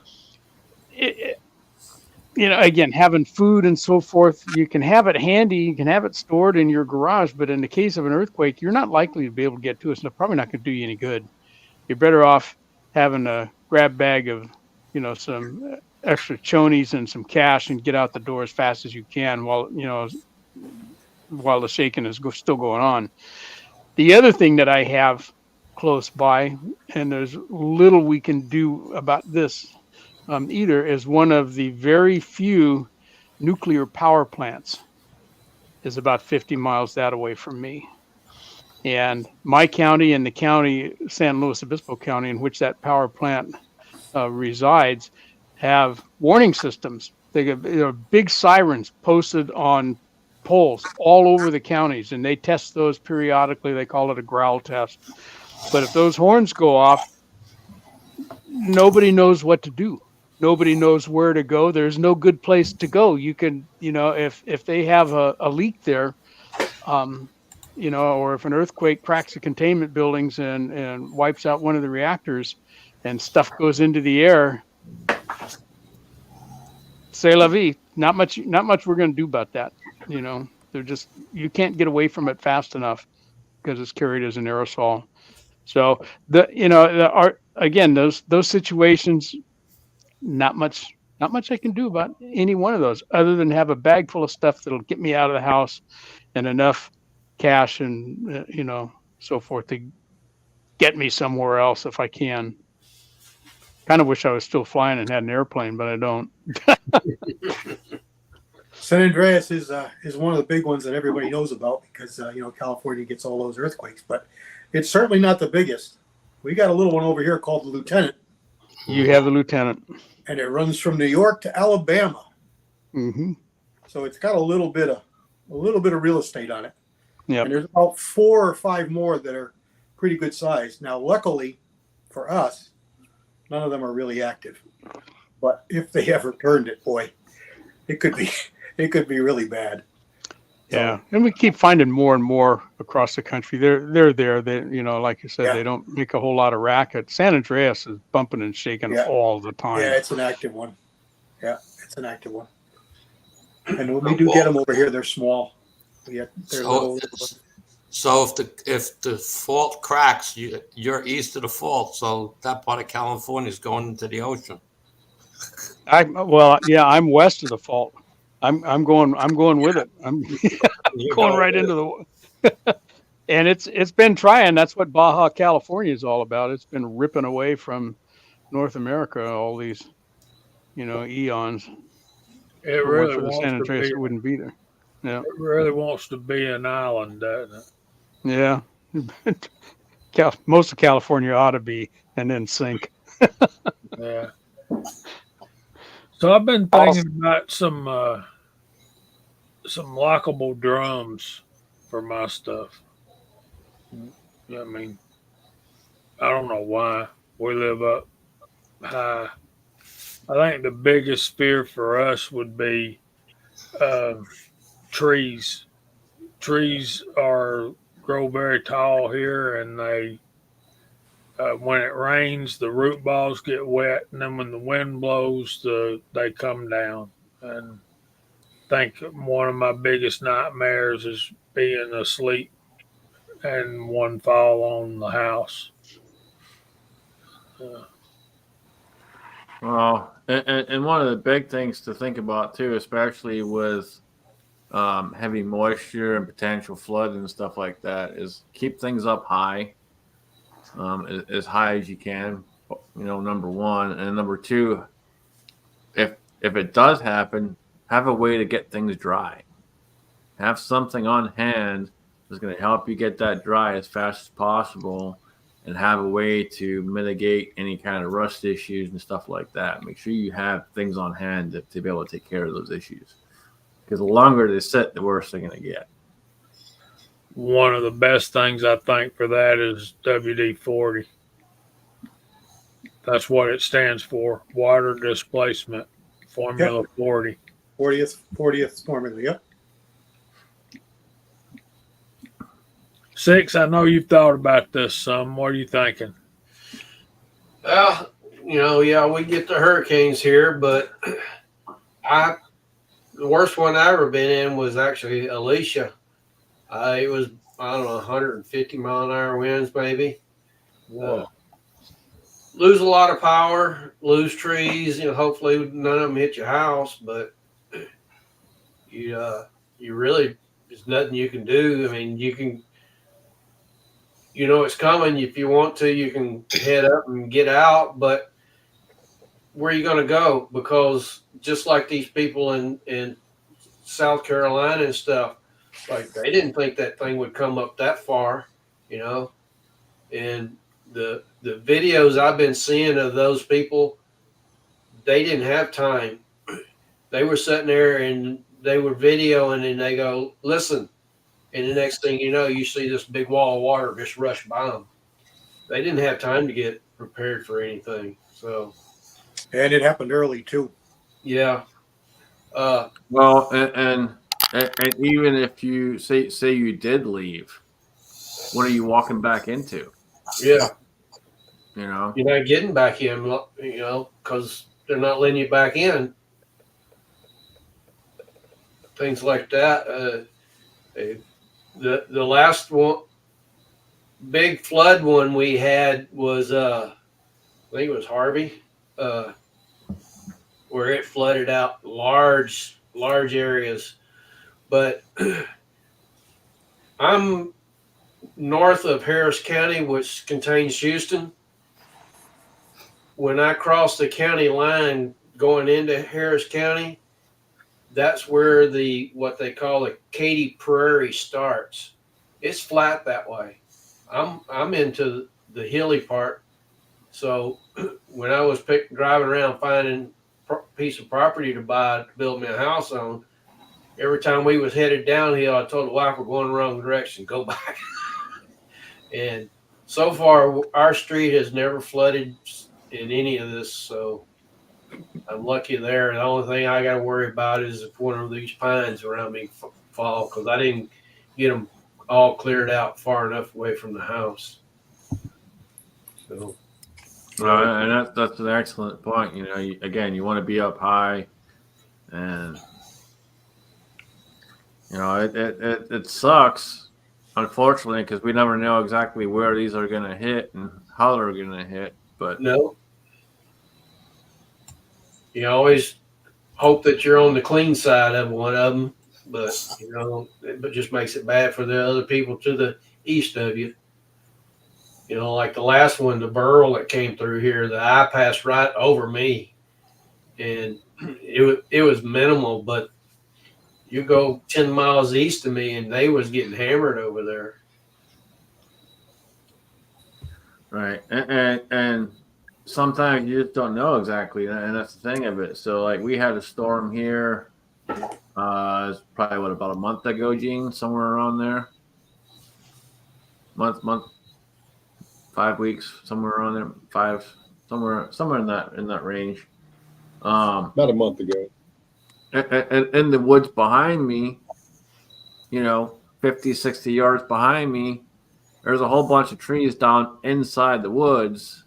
again, having food and so forth, you can have it handy, you can have it stored in your garage, but in the case of an earthquake, you're not likely to be able to get to it. So it's probably not going to do you any good. You're better off having a grab bag of, some extra chonies and some cash and get out the door as fast as you can while the shaking is still going on. The other thing that I have close by, and there's little we can do about this either, is one of the very few nuclear power plants is about 50 miles that away from me. And my county and the county, San Luis Obispo County, in which that power plant resides, have warning systems. They have big sirens posted on poles all over the counties, and they test those periodically. They call it a growl test. But if those horns go off, nobody knows what to do. Nobody knows where to go. There's no good place to go. You can, if they have a leak there, or if an earthquake cracks the containment buildings and wipes out one of the reactors and stuff goes into the air, c'est la vie. Not much we're going to do about that. They're just, you can't get away from it fast enough because it's carried as an aerosol. So again, those situations, not much I can do about any one of those other than have a bag full of stuff that'll get me out of the house and enough cash and, so forth to get me somewhere else if I can. Kind of wish I was still flying and had an airplane, but I don't. San Andreas is one of the big ones that everybody knows about because California gets all those earthquakes, but it's certainly not the biggest. We got a little one over here called the Lieutenant. You have the Lieutenant, and it runs from New York to Alabama. Mm-hmm. So it's got a little bit of real estate on it. Yeah. And there's about 4 or 5 more that are pretty good size. Now, luckily for us, none of them are really active. But if they ever turned it, boy, it could be really bad. Yeah, and we keep finding more and more across the country. They're there. They, like you said, They don't make a whole lot of racket. San Andreas is bumping and shaking all the time. Yeah, it's an active one. Yeah, It's an active one. And when we do get them over here, they're small. They're So, so if the fault cracks, you're east of the fault, so that part of California is going into the ocean. I'm west of the fault. I'm going with it. I'm going right into the and it's been trying. That's what Baja California is all about. It's been ripping away from North America all these, eons. It If it weren't really for the wants San to Andreas, be. it wouldn't be there. Yeah. It really wants to be an island, doesn't it? Yeah. Most of California ought to be and then sink. Yeah. So I've been thinking about some lockable drums for my stuff. I mean, I don't know why we live up high. I think the biggest fear for us would be uh, trees. Trees grow very tall here, and they when it rains, the root balls get wet, and then when the wind blows, they come down. And I think one of my biggest nightmares is being asleep and one fall on the house. Well, and one of the big things to think about too, especially with heavy moisture and potential flood and stuff like that, is keep things up high, as high as you can. Number one, and number two, if it does happen, have a way to get things dry. Have something on hand that's going to help you get that dry as fast as possible, and have a way to mitigate any kind of rust issues and stuff like that. Make sure you have things on hand to be able to take care of those issues. Because the longer they sit, the worse they're going to get. One of the best things I think for that is WD-40. That's what it stands for, water displacement, Formula 40. 40th formula, yep. 6, I know you've thought about this some. What are you thinking? Well, we get the hurricanes here, but the worst one I ever been in was actually Alicia. It was, I don't know, 150 mile an hour winds maybe. Whoa. Lose a lot of power, lose trees. Hopefully none of them hit your house, but you really, there's nothing you can do. I mean, you can, it's coming. If you want to, you can head up and get out, but where are you going to go? Because just like these people in South Carolina and stuff, like they didn't think that thing would come up that far, and the videos I've been seeing of those people, they didn't have time. They were sitting there and they were videoing and they go, listen. And the next thing you know, you see this big wall of water just rush by them. They didn't have time to get prepared for anything. So, and it happened early too. Yeah. Well, and even if you say you did leave, what are you walking back into? Yeah. You're not getting back in, because they're not letting you back in. Things like that. The last one, big flood one we had was I think it was Harvey, where it flooded out large areas. But I'm north of Harris County, which contains Houston. When I cross the county line going into Harris County, that's where what they call the Katy Prairie starts. It's flat that way. I'm into the hilly part. So when I was driving around finding a piece of property to buy to build me a house on, every time we was headed downhill, I told the wife we're going the wrong direction. Go back. And so far, our street has never flooded in any of this, so I'm lucky there. The only thing I got to worry about is if one of these pines around me fall, because I didn't get them all cleared out far enough away from the house. So, and that's an excellent point. You want to be up high, and it sucks, unfortunately, because we never know exactly where these are going to hit and how they're going to hit. But No, you always hope that you're on the clean side of one of them, but it just makes it bad for the other people to the east of you. Like the last one, the burl that came through here, the eye passed right over me, and it was minimal, but you go 10 miles east of me and they was getting hammered over there. right, and sometimes you just don't know exactly, and that's the thing of it. So like we had a storm here, it's probably about a month ago, Gene, somewhere around there. Month, 5 weeks, somewhere around there, somewhere in that range. About a month ago. And in the woods behind me, 50, 60 yards behind me, there's a whole bunch of trees down inside the woods,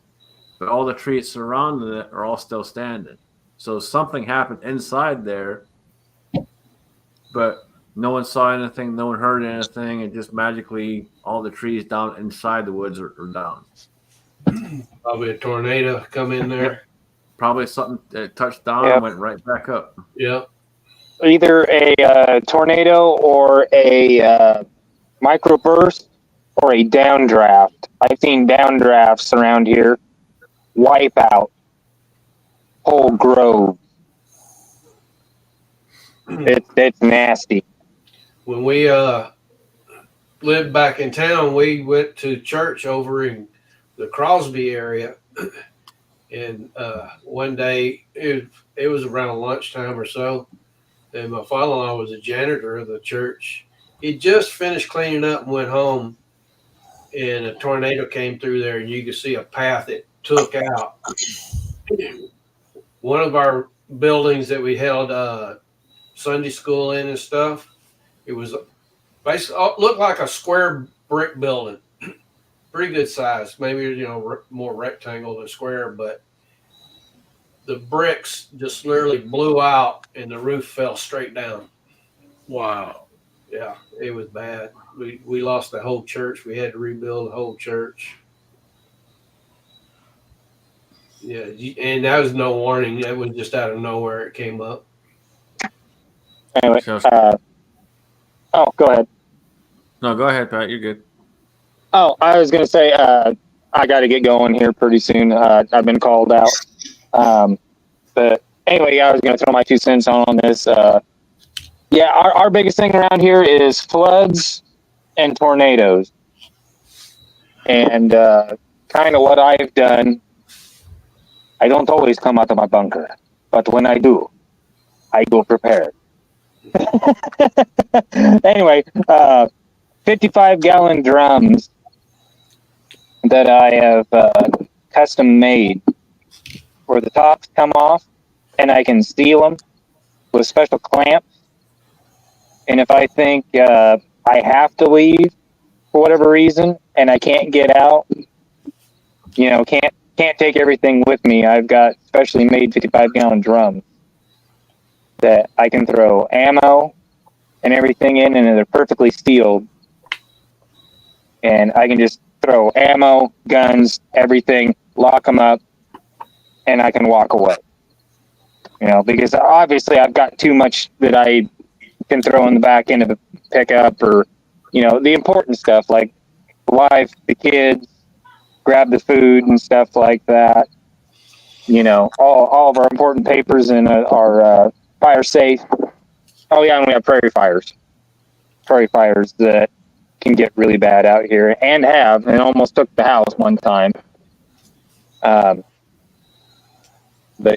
but all the trees surrounding it are all still standing. So something happened inside there, but no one saw anything, no one heard anything, and just magically all the trees down inside the woods are down. Probably a tornado come in there. Yep. Probably something that touched down and went right back up. Yep. Either a tornado or a microburst or a downdraft. I've seen downdrafts around here wipe out whole grove. It's nasty. When we lived back in town, we went to church over in the Crosby area, and one day it was around lunchtime or so, and my father-in-law was a janitor of the church. He just finished cleaning up and went home, and a tornado came through there, and you could see a path it took out. One of our buildings that we held Sunday school in and stuff, it was basically looked like a square brick building, pretty good size, maybe more rectangle than square, but the bricks just literally blew out and the roof fell straight down. Wow. Yeah, it was bad. We lost the whole church. We had to rebuild the whole church. Yeah, and that was no warning. That was just out of nowhere. It came up. Anyway, go ahead. No, go ahead, Pat. You're good. Oh, I was going to say, I got to get going here pretty soon. I've been called out. But anyway, I was going to throw my 2 cents on this. Yeah, our biggest thing around here is floods and tornadoes. And kind of what I've done, I don't always come out of my bunker. But when I do, I go prepared. Anyway, 55-gallon drums that I have custom made, where the tops come off and I can seal them with special clamps. And if I think I have to leave for whatever reason and I can't get out, can't take everything with me, I've got specially made 55-gallon drums that I can throw ammo and everything in, and they're perfectly sealed. And I can just throw ammo, guns, everything, lock them up, and I can walk away. Because obviously I've got too much that I can throw in the back end of a pickup, or, the important stuff like the wife, the kids, grab the food and stuff like that. All of our important papers in our fire safe. Oh yeah, and we have prairie fires that can get really bad out here, and almost took the house one time. But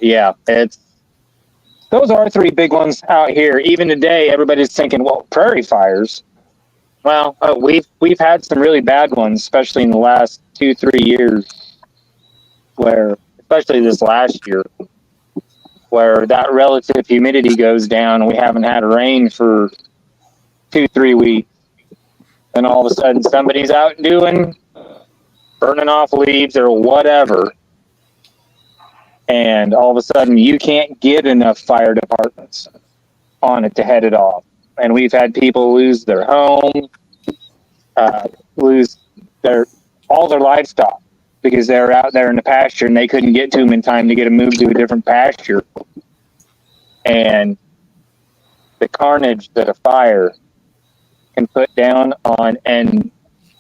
yeah, those are 3 big ones out here. Even today, everybody's thinking, well, prairie fires. Well, we've had some really bad ones, especially in the last 2-3 years, especially this last year, where that relative humidity goes down and we haven't had rain for 2-3 weeks. And all of a sudden somebody's out burning off leaves or whatever. and all of a sudden you can't get enough fire departments on it to head it off. And we've had people lose their home, lose all their livestock because they're out there in the pasture and they couldn't get to them in time to get them moved to a different pasture. And the carnage that a fire can put down on, and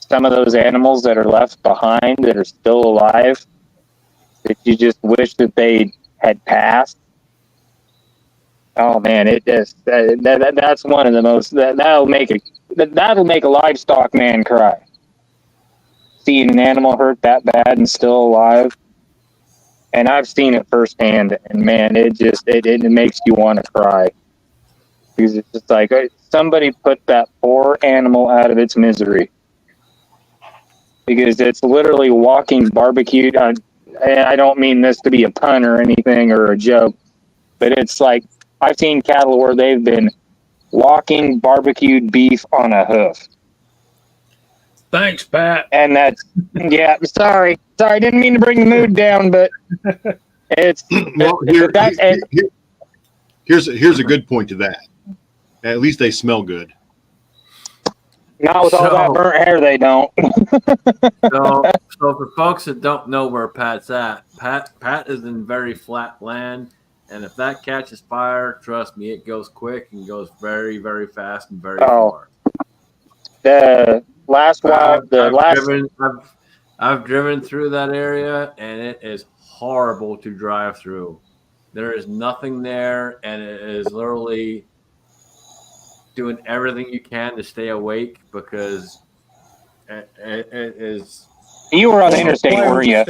some of those animals that are left behind that are still alive, that you just wish that they had passed. Oh man, it just that's one of the most that'll make a livestock man cry. Seeing an animal hurt that bad and still alive, and I've seen it firsthand, and man, it makes you want to cry because it's just like somebody put that poor animal out of its misery because it's literally walking barbecued. I don't mean this to be a pun or anything or a joke, but it's like I've seen cattle where they've been walking barbecued beef on a hoof. Thanks, Pat. And that's, yeah, sorry, didn't mean to bring the mood down, but it's, Well, here's a good point to that. At least they smell good. not with all that burnt hair, they don't. So for folks that don't know where Pat's at, Pat is in very flat land, and if that catches fire, trust me, it goes quick and goes very, very fast and very far. The last wild, I've driven through that area, and it is horrible to drive through. There is nothing there, and it is literally doing everything you can to stay awake because it is. You were on the interstate, weren't you?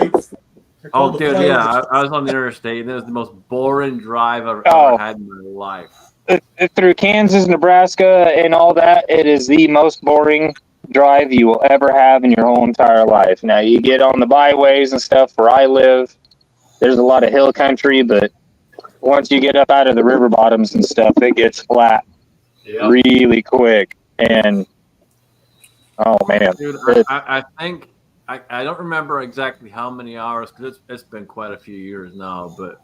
Oh, dude, yeah, I was on the interstate, and it was the most boring drive I've ever had in my life. Through Kansas, Nebraska, and all that, it is the most boring drive you will ever have in your whole entire life. Now, you get on the byways and stuff where I live, there's a lot of hill country, but once you get up out of the river bottoms and stuff, it gets flat really quick. And, oh, man. Dude, I think, I don't remember exactly how many hours, because it's been quite a few years now, but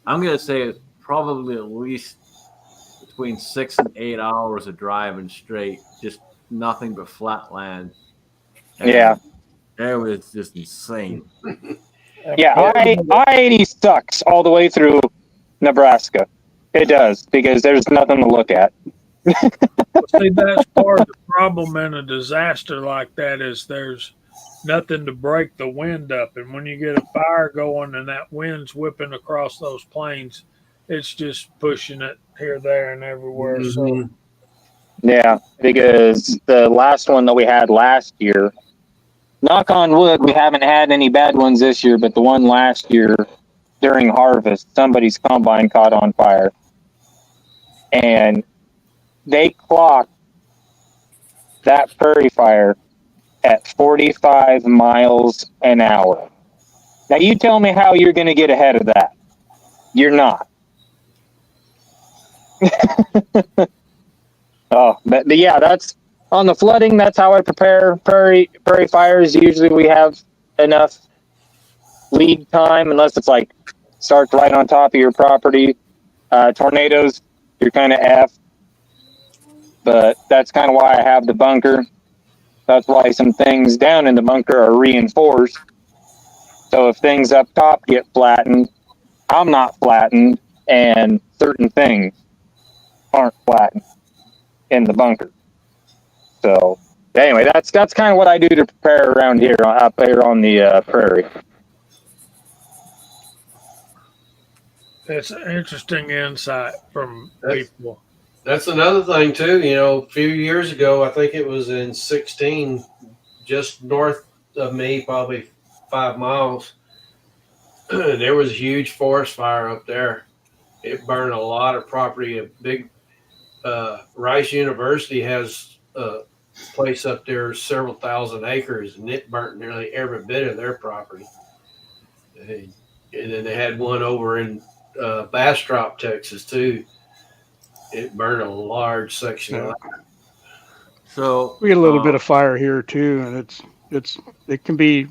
I'm going to say it's probably at least between 6 and 8 hours of driving straight, just nothing but flat land. And it was just insane. Yeah, I-80 sucks all the way through Nebraska. It does, because there's nothing to look at. See, that's part of the problem in a disaster like that is there's nothing to break the wind up. And when you get a fire going and that wind's whipping across those plains, it's just pushing it here, there, and everywhere. Mm-hmm. So, yeah, because the last one that we had last year, knock on wood, we haven't had any bad ones this year, but the one last year during harvest, somebody's combine caught on fire. And they clocked that prairie fire at 45 miles an hour. Now, you tell me how you're going to get ahead of that. You're not. Oh, but yeah, that's on the flooding. That's how I prepare prairie fires. Usually we have enough lead time, unless it's like starts right on top of your property. Tornadoes, you're kind of effed. But that's kind of why I have the bunker. That's why some things down in the bunker are reinforced. So if things up top get flattened, I'm not flattened, and certain things aren't flattened in the bunker. So anyway, that's kind of what I do to prepare around here, up here on the prairie. It's an interesting insight from people. That's another thing too. You know, a few years ago, I think it was in 16, just north of me, probably 5 miles, there was a huge forest fire up there. It burned a lot of property. A big Rice University has a place up there, several thousand acres, and it burnt nearly every bit of their property. And then they had one over in Bastrop, Texas, too. It burned a large section of that. So we get a little bit of fire here too, and it can be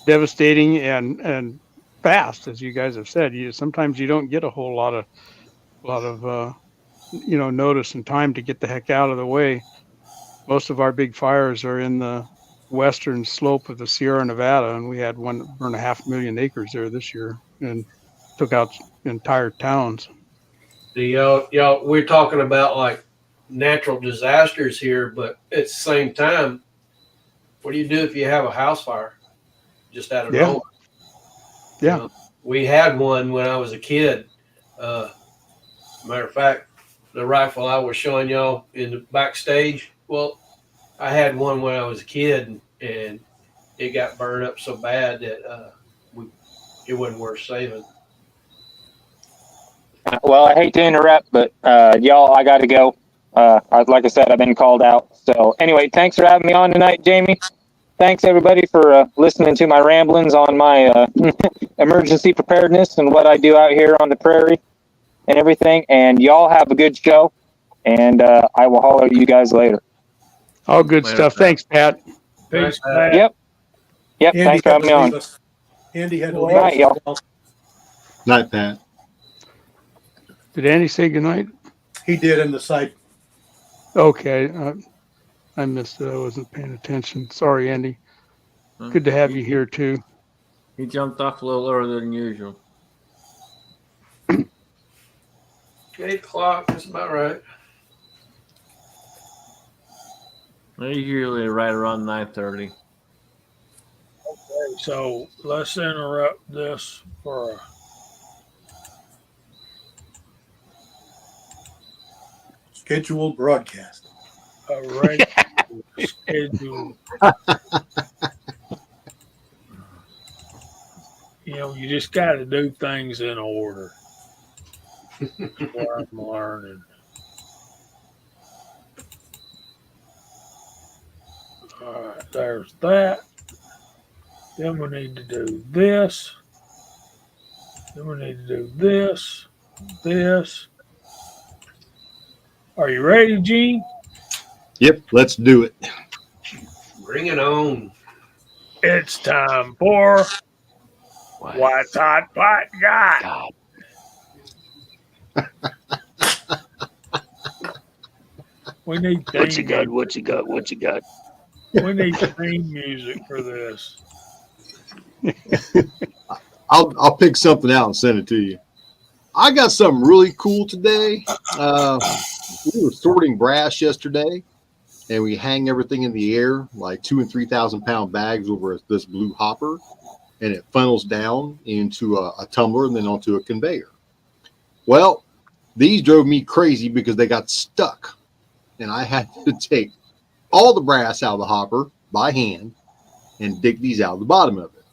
devastating and fast, as you guys have said. Sometimes you don't get a whole lot of notice and time to get the heck out of the way. Most of our big fires are in the western slope of the Sierra Nevada, and we had one that burned 500,000 acres there this year and took out entire towns. Y'all, we're talking about like natural disasters here, but at the same time, what do you do if you have a house fire just out of nowhere? Yeah. You know, we had one when I was a kid. Matter of fact, the rifle I was showing y'all in the backstage, well, I had one when I was a kid, and it got burned up so bad that it wasn't worth saving. Well, I hate to interrupt, but y'all, I got to go. Like I said, I've been called out. So anyway, thanks for having me on tonight, Jamie. Thanks everybody for listening to my ramblings on my emergency preparedness and what I do out here on the prairie and everything. And y'all have a good show. And I will holler at you guys later. All good Later, stuff. Pat. Thanks, Pat. Peace, Pat. Yep. Andy Thanks for had having to me leave on. us. Andy had to Good leave night, us. y'all. Well, Night, Pat. Did Andy say goodnight? he did in the side. Okay. I missed it. I wasn't paying attention. Sorry, Andy. Good to have you here too. He jumped off a little earlier than usual. 8 o'clock, that's about right. Usually right around 9:30. So let's interrupt this for a Scheduled broadcast. regular schedule. You just got to do things in order. That's what I'm learning. All right, there's that. Then we need to do this. Then we need to do this. This. Are you ready, Gene? Yep, let's do it. Bring it on. It's time for What's Hot Pot Got. We need What you got? What you got? What you got? We need theme music for this. I'll pick something out and send it to you. I got something really cool today. We were sorting brass yesterday, and we hang everything in the air like 2,000 and 3,000 pound bags over this blue hopper, and it funnels down into a tumbler and then onto a conveyor. Well, these drove me crazy because they got stuck, and I had to take all the brass out of the hopper by hand and dig these out of the bottom of it.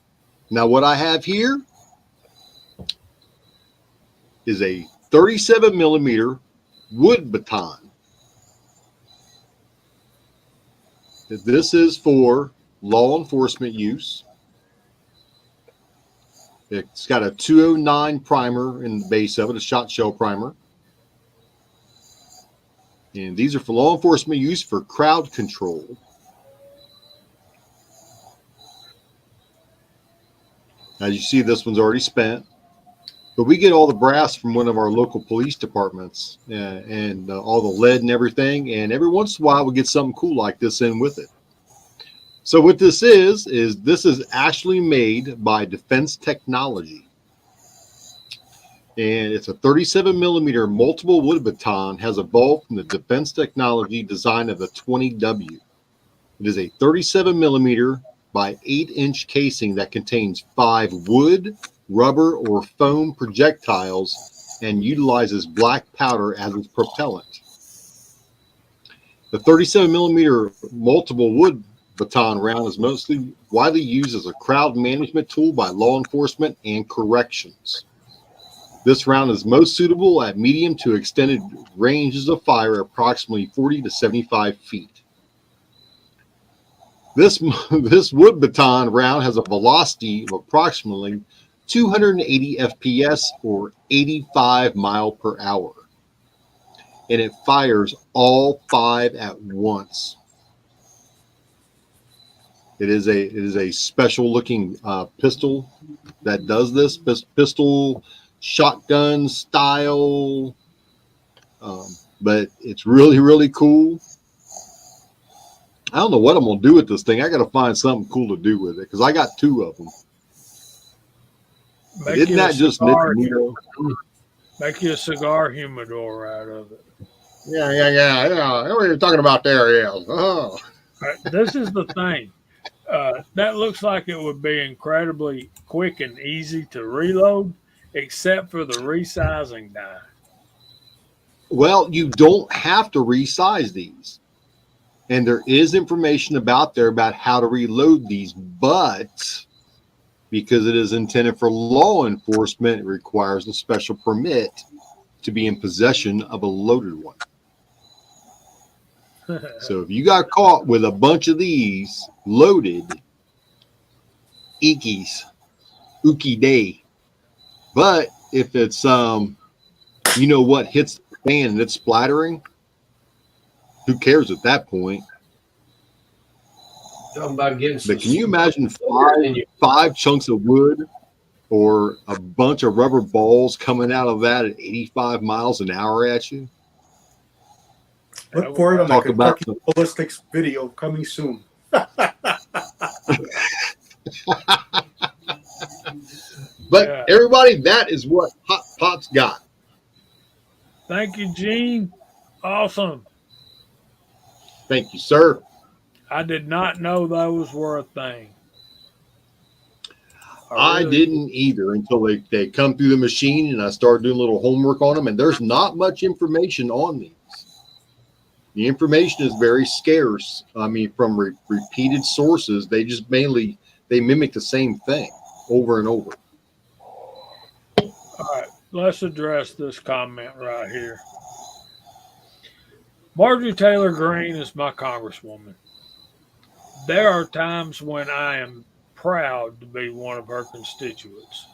Now, what I have here is a 37 millimeter wood baton. This is for law enforcement use. It's got a 209 primer in the base of it, a shot shell primer. And these are for law enforcement use for crowd control. As you see, this one's already spent. But we get all the brass from one of our local police departments and all the lead and everything. And every once in a while, we get something cool like this in with it. So what this is this is actually made by Defense Technology. And it's a 37 millimeter multiple wood baton, has evolved from the Defense Technology design of the 20W. It is a 37 millimeter by 8-inch casing that contains 5 wood, rubber, or foam projectiles and utilizes black powder as its propellant. The 37 millimeter multiple wood baton round is mostly widely used as a crowd management tool by law enforcement and corrections. This round is most suitable at medium to extended ranges of fire, approximately 40 to 75 feet. This wood baton round has a velocity of approximately 280 FPS or 85 mile per hour. And it fires all 5 at once. It is a special looking pistol that does this pistol shotgun style, but it's really, really cool. I don't know what I'm gonna do with this thing. I got to find something cool to do with it because I got 2 of them. Isn't that just neato? Make you a cigar humidor out of it. Yeah. What are you talking about there, is? Oh. This is the thing. That looks like it would be incredibly quick and easy to reload, except for the resizing die. Well, you don't have to resize these. And there is information about how to reload these, but because it is intended for law enforcement, it requires a special permit to be in possession of a loaded one. So if you got caught with a bunch of these loaded, ookie day. But if it's what hits the fan and it's splattering, who cares at that point? Talking about getting But can you imagine five chunks of wood or a bunch of rubber balls coming out of that at 85 miles an hour at you? Look for it on the Kentucky Ballistics video coming soon. But everybody, that is what Hot Pot's got. Thank you, Gene. Awesome. Thank you, sir. I did not know those were a thing. I didn't either until they come through the machine and I started doing a little homework on them. And there's not much information on these. The information is very scarce. I mean, from repeated sources, they mimic the same thing over and over. All right, let's address this comment right here. Marjorie Taylor Greene is my congresswoman. There are times when I am proud to be one of her constituents.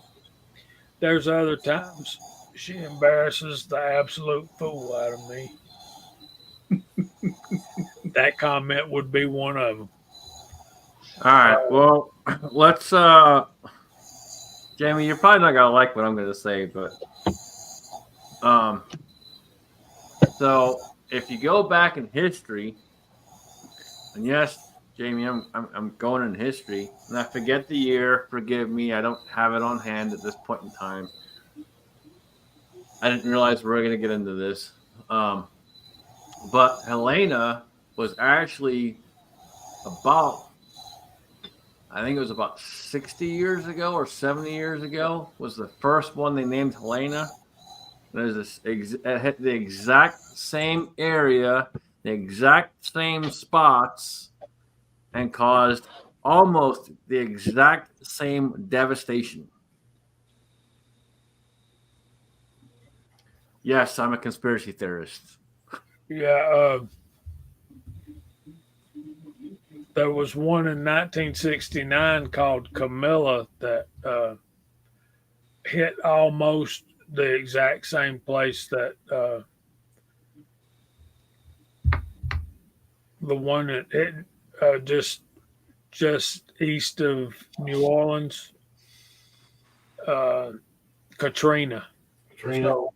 There's other times she embarrasses the absolute fool out of me. That comment would be one of them. All right. Well, let's. Jamie, you're probably not gonna like what I'm gonna say, but so if you go back in history, and yes, Jamie, I'm going in history, and I forget the year. Forgive me, I don't have it on hand at this point in time. I didn't realize we were gonna get into this, but Helena was actually I think it was about 60 years ago or 70 years ago was the first one they named Helena. It hit the exact same area, the exact same spots, and caused almost the exact same devastation. Yes, I'm a conspiracy theorist. Yeah, there was one in 1969 called Camilla that hit almost the exact same place that the one that hit just east of New Orleans, Katrina. So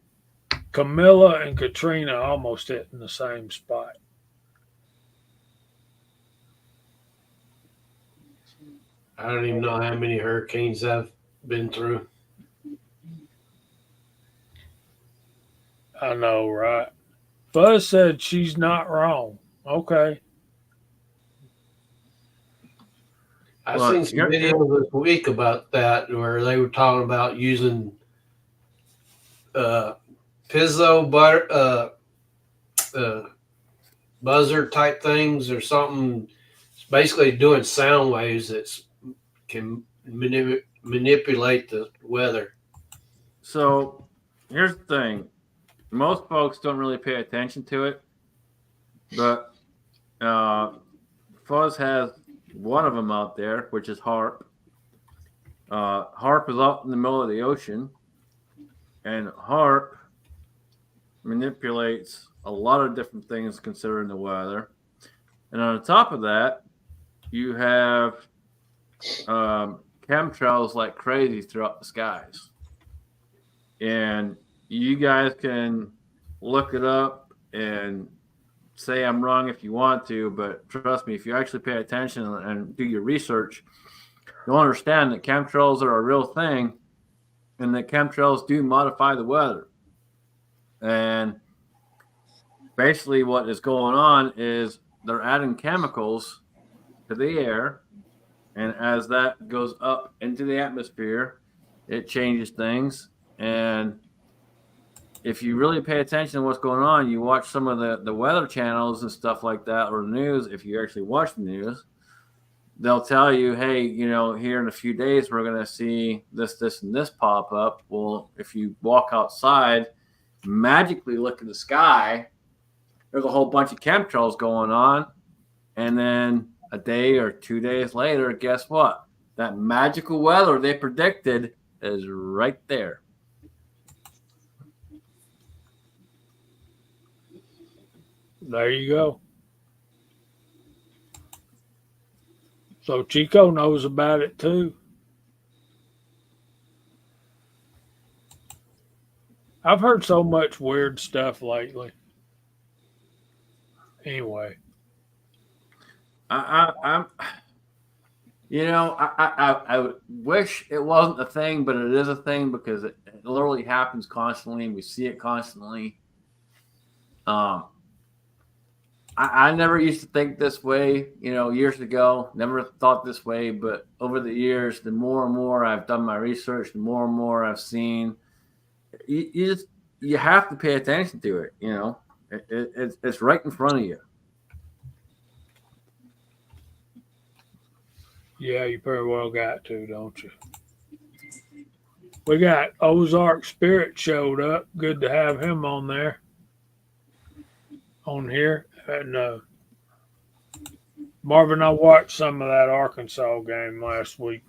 Camilla and Katrina almost hit in the same spot. I don't even know how many hurricanes I've been through. I know, right? Fuzz said she's not wrong. Okay. I've seen some videos this week about that where they were talking about using piezo buzzer type things or something. It's basically doing sound waves that can manipulate the weather. So here's the thing. Most folks don't really pay attention to it, but Fuzz has one of them out there, which is HARP. HARP is out in the middle of the ocean, and HARP manipulates a lot of different things considering the weather. And on top of that, you have chemtrails like crazy throughout the skies. And you guys can look it up and say I'm wrong if you want to, but trust me, if you actually pay attention and do your research, you'll understand that chemtrails are a real thing and that chemtrails do modify the weather. And basically what is going on is they're adding chemicals to the air, and as that goes up into the atmosphere, it changes things. And if you really pay attention to what's going on, you watch some of the weather channels and stuff like that, or the news, if you actually watch the news, they'll tell you, hey, you know, here in a few days, we're going to see this, and this pop up. Well, if you walk outside, magically look at the sky, there's a whole bunch of chemtrails going on. And then a day or 2 days later, guess what? That magical weather they predicted is right there. There you go. So Chico knows about it too. I've heard so much weird stuff lately. Anyway, I'm you know, I wish it wasn't a thing, but it is a thing because it literally happens constantly. We see it constantly. I never used to think this way, you know, years ago. Never thought this way, but over the years, the more and more I've done my research, the more and more I've seen. You have to pay attention to it. You know, it's right in front of you. yeah, you pretty well got to, don't you? We got Ozark Spirit showed up. Good to have him on there, on here. And Marvin, I watched some of that Arkansas game last week.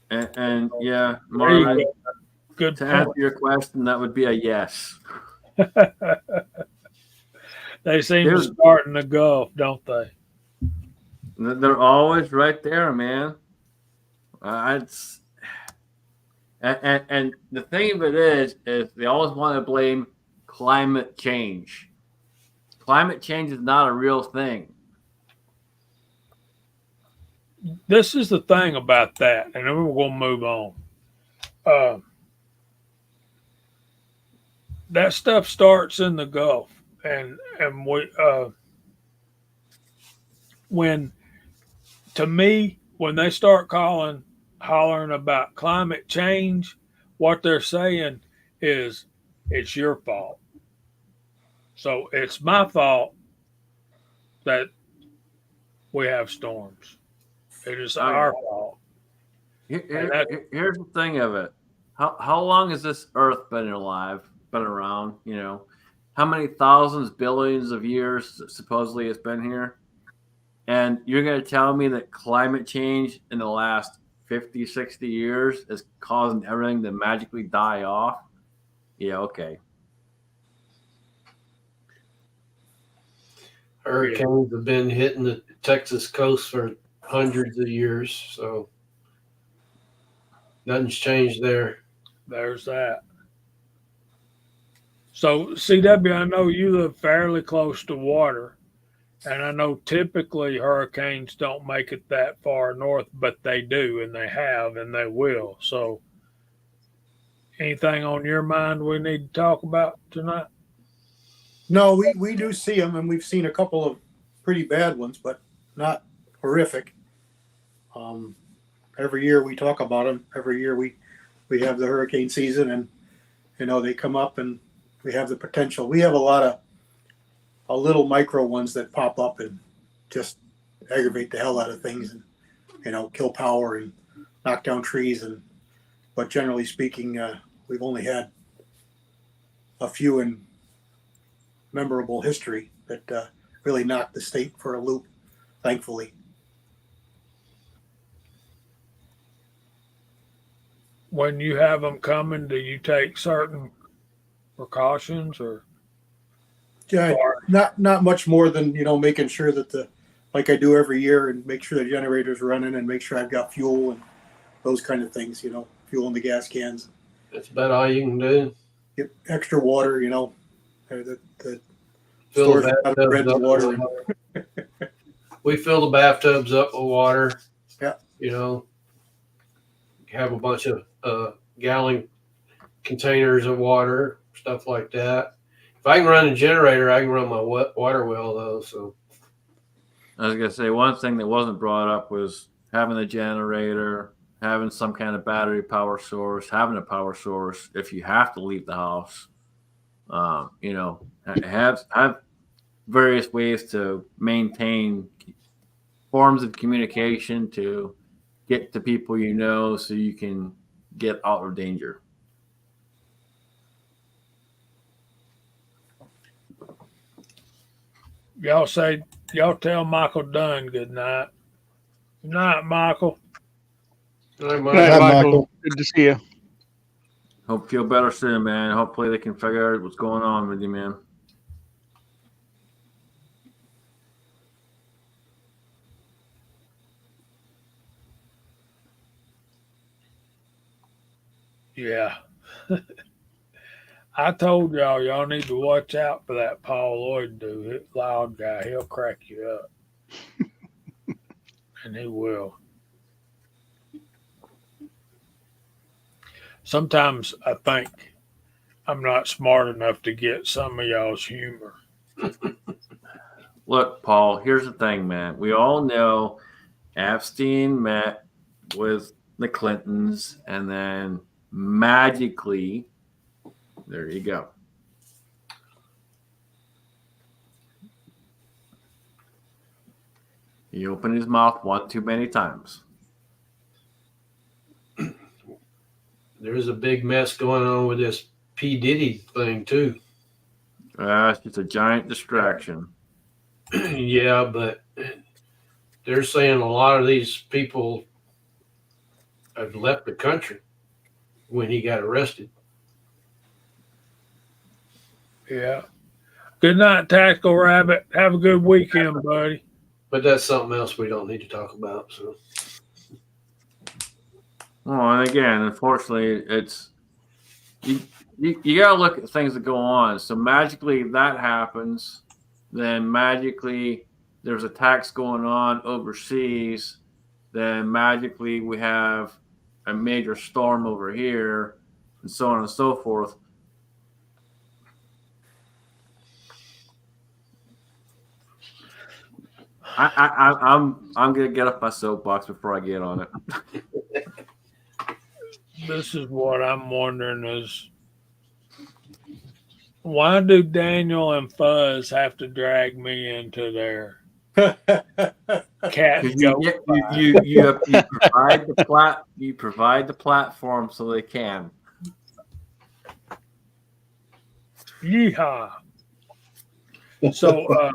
And yeah, Marvin, good to point. answer your question, that would be a yes. They seem to start in the Gulf, don't they? They're always right there, man. It's and the thing of it is they always want to blame climate change. Climate change is not a real thing. This is the thing about that, and then we're going to move on. That stuff starts in the Gulf, and we when to me when they start hollering about climate change, what they're saying is it's your fault. So it's my fault that we have storms. It is our fault. Here's the thing of it. How long has this Earth been around? You know, how many thousands, billions of years supposedly it's been here? And you're going to tell me that climate change in the last 50, 60 years is causing everything to magically die off? Yeah, okay. Hurricanes have been hitting the Texas coast for hundreds of years, so nothing's changed there. There's that. So, CW, I know you live fairly close to water, and I know typically hurricanes don't make it that far north, but they do, and they have, and they will. So, anything on your mind we need to talk about tonight? No, we do see them, and we've seen a couple of pretty bad ones, but not horrific. Every year we talk about them. Every year we have the hurricane season, and you know they come up, and we have the potential. We have a lot of little micro ones that pop up and just aggravate the hell out of things, and you know kill power and knock down trees. But generally speaking, we've only had a few in memorable history that really knocked the state for a loop, thankfully. When you have them coming, do you take certain precautions or? Not much more than, making sure that like I do every year, and make sure the generator's running, and make sure I've got fuel and those kind of things, fuel in the gas cans. That's about all you can do. Get extra water, the Fill stores the have red bathtubs up water. with we fill the bathtubs up with water. Yeah. Have a bunch of gallon containers of water, stuff like that. If I can run a generator, I can run my water well, though. So I was gonna say one thing that wasn't brought up was having a generator, having some kind of battery power source, having a power source if you have to leave the house. Have various ways to maintain forms of communication to get to people so you can get out of danger. Y'all tell Michael Dunn good night. Good night, Michael. Good night, Michael. Good to see you. Hope you feel better soon, man. Hopefully they can figure out what's going on with you, man. Yeah. I told y'all need to watch out for that Paul Lloyd dude. Loud guy. He'll crack you up. And he will. Sometimes I think I'm not smart enough to get some of y'all's humor. Look, Paul, here's the thing, man. We all know Epstein met with the Clintons, and then magically, there you go. He opened his mouth one too many times. there's a big mess going on with this P. Diddy thing, too. It's just a giant distraction. Yeah, but they're saying a lot of these people have left the country when he got arrested. Yeah. Good night, Tactical Rabbit. Have a good weekend, buddy. But that's something else we don't need to talk about. So, Well, and again, unfortunately, it's you got to look at things that go on. So magically that happens, then magically there's attacks going on overseas, then magically we have a major storm over here, and so on and so forth. I'm gonna get off my soapbox before I get on it. This is what I'm wondering is, why do Daniel and Fuzz have to drag me into their cat joke? You provide the platform so they can. Yeehaw. So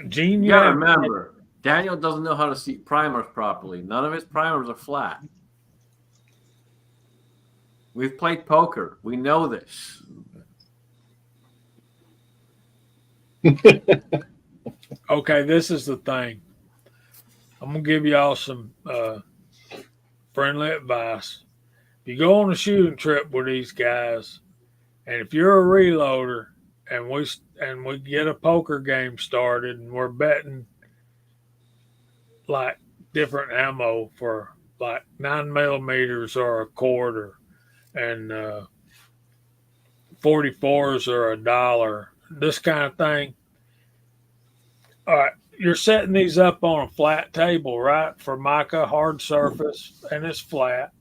Gene, You gotta remember, Daniel doesn't know how to see primers properly. None of his primers are flat. We've played poker. We know this. Okay, this is the thing. I'm gonna give y'all some friendly advice. If you go on a shooting trip with these guys, and if you're a reloader, and we get a poker game started, and we're betting like different ammo for like 9mm or a quarter, and 44s are $1, this kind of thing. All right, you're setting these up on a flat table, right? Formica, hard surface, and it's flat.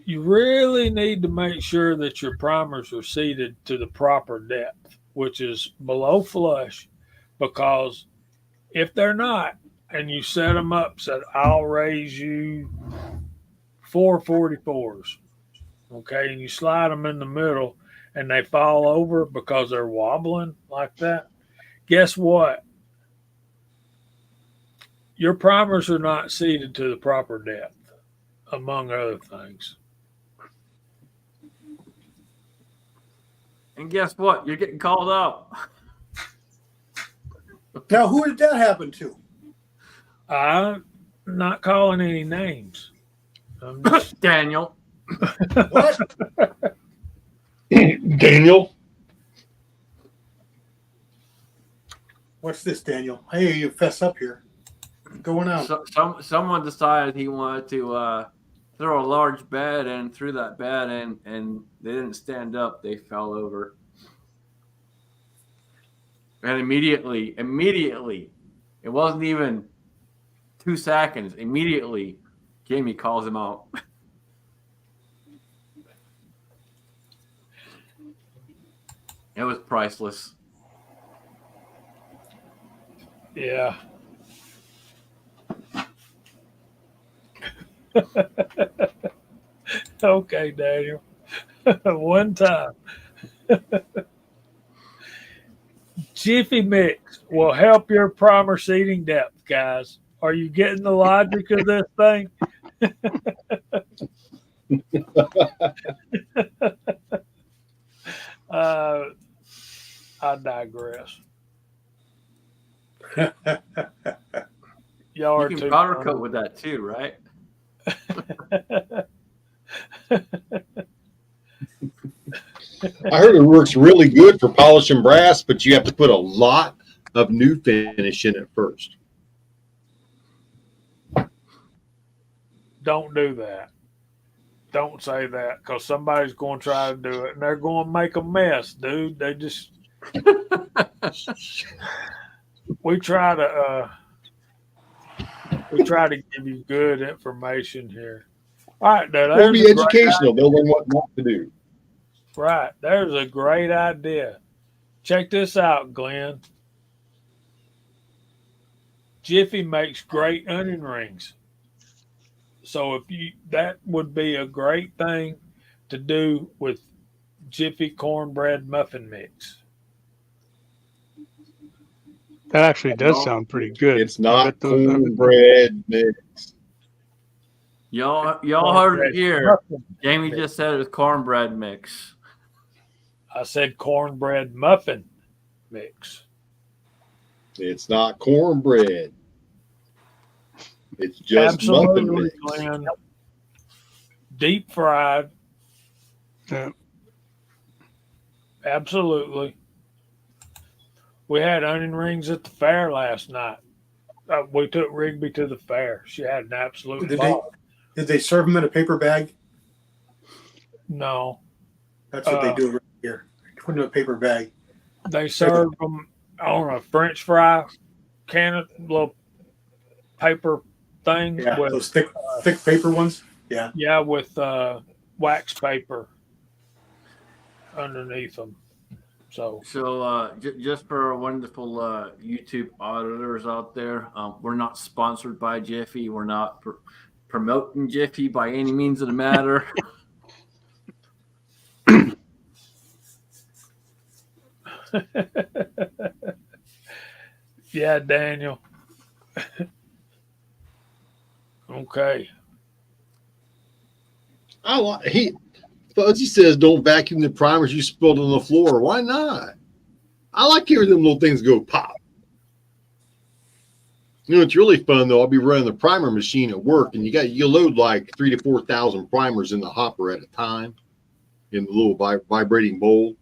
You really need to make sure that your primers are seated to the proper depth, which is below flush, because if they're not, and you set them up, said, I'll raise you 4 44s, okay, and you slide them in the middle and they fall over because they're wobbling like that, guess what? Your primers are not seated to the proper depth, among other things. And guess what? You're getting called up. Now, who did that happen to? I'm not calling any names. I'm just, Daniel. What? Daniel. What's this, Daniel? Hey, you fess up here. What's going on? Someone decided he wanted to throw a large bed and threw that bed in, and they didn't stand up. They fell over. And immediately, it wasn't even 2 seconds. Immediately, Jamie calls him out. It was priceless. yeah. Okay, Daniel. One time. Jiffy Mix will help your primer seating depth, guys. Are you getting the logic of this thing? I digress. Y'all are You can too powder funny. coat with that too, right? I heard it works really good for polishing brass, but you have to put a lot of new finish in it first. Don't do that. Don't say that because somebody's going to try to do it and they're going to make a mess, dude. They just. We try to give you good information here. All right, now It'll be educational. They'll learn what not to do. Right, there's a great idea. Check this out, Glenn. Jiffy makes great onion rings. So that would be a great thing to do with Jiffy cornbread muffin mix. That actually does sound pretty good. It's not cornbread mix. Y'all heard it here. Jamie just said it was cornbread mix. I said cornbread muffin mix. It's not cornbread. It's just muffin mix. Glenn. Deep fried. Yeah. Absolutely. We had onion rings at the fair last night. We took Rigby to the fair. She had an absolute ball. Did they serve them in a paper bag? No. That's what they do right here. Put in a paper bag. They serve them on a French fry little paper thing. Yeah, with, those thick paper ones. Yeah. Yeah, with wax paper underneath them. So just for our wonderful YouTube auditors out there, we're not sponsored by Jiffy. We're not promoting Jiffy by any means of the matter. Yeah, Daniel. Okay. Fuzzy says don't vacuum the primers you spilled on the floor. Why not? I like hearing them little things go pop. You know, it's really fun though. I'll be running the primer machine at work, and you load like 3,000 to 4,000 primers in the hopper at a time in the little vibrating bowl.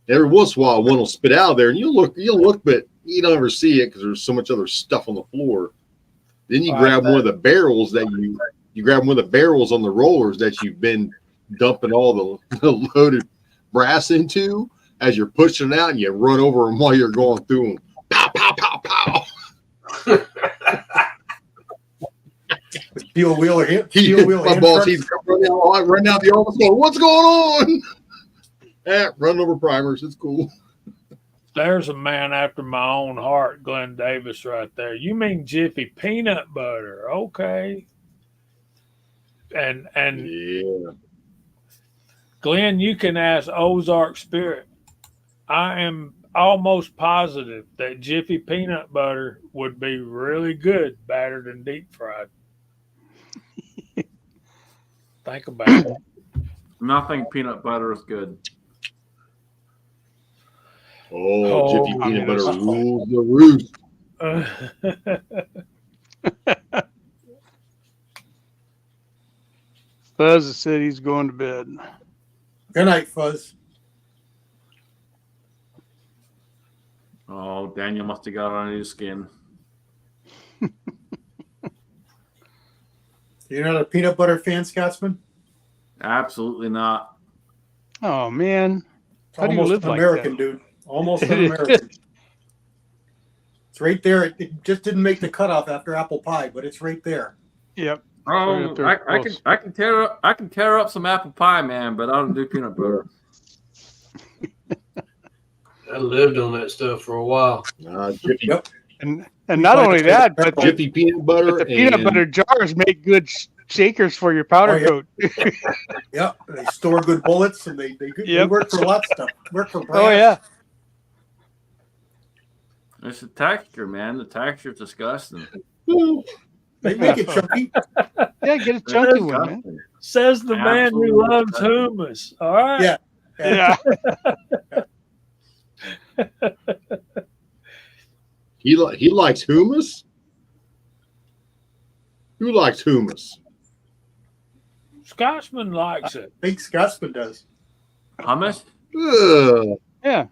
Every once in a while, one will spit out of there, and you'll look, but you don't ever see it because there's so much other stuff on the floor. Then you grab one of the barrels you grab one of the barrels on the rollers that you've been dumping all the loaded brass into as you're pushing it out, and you run over them while you're going through them. Pow, pow, pow, pow. Steel wheel my boss, he's running out the office going, what's going on? Run over primers. It's cool. There's a man after my own heart, Glenn Davis, right there. You mean Jiffy peanut butter? Okay. And yeah, Glenn, you can ask Ozark Spirit. I am almost positive that Jiffy peanut butter would be really good battered and deep fried. Think about it. Nothing peanut butter is good. Oh, Jiffy Oh, peanut butter yes. rules the roost. Fuzz said he's going to bed. Good night, Fuzz. Oh, Daniel must have got under his skin. You're not a peanut butter fan, Scotsman? Absolutely not. Oh man, It's how do you almost live an like American, that? dude. Almost an American. It's right there. It just didn't make the cutoff after apple pie, but it's right there. Yep. Oh, up there I can tear up some apple pie, man, but I don't do peanut butter. I lived on that stuff for a while. Jiffy, Yep. And not only that, but Jiffy peanut butter the peanut and butter jars make good shakers for your powder Oh, yeah. coat. Yep. They store good bullets and they Yep. work for lots of stuff. Work for brass. Oh yeah. It's the texture, man. The texture's disgusting. They make it chunky. Yeah, get a chunky one, man. Says the man Absolutely. who loves hummus. All right. Yeah. Yeah. he likes hummus. Who likes hummus? Scotsman likes it. I think Scotsman does. Hummus? Ugh. Yeah.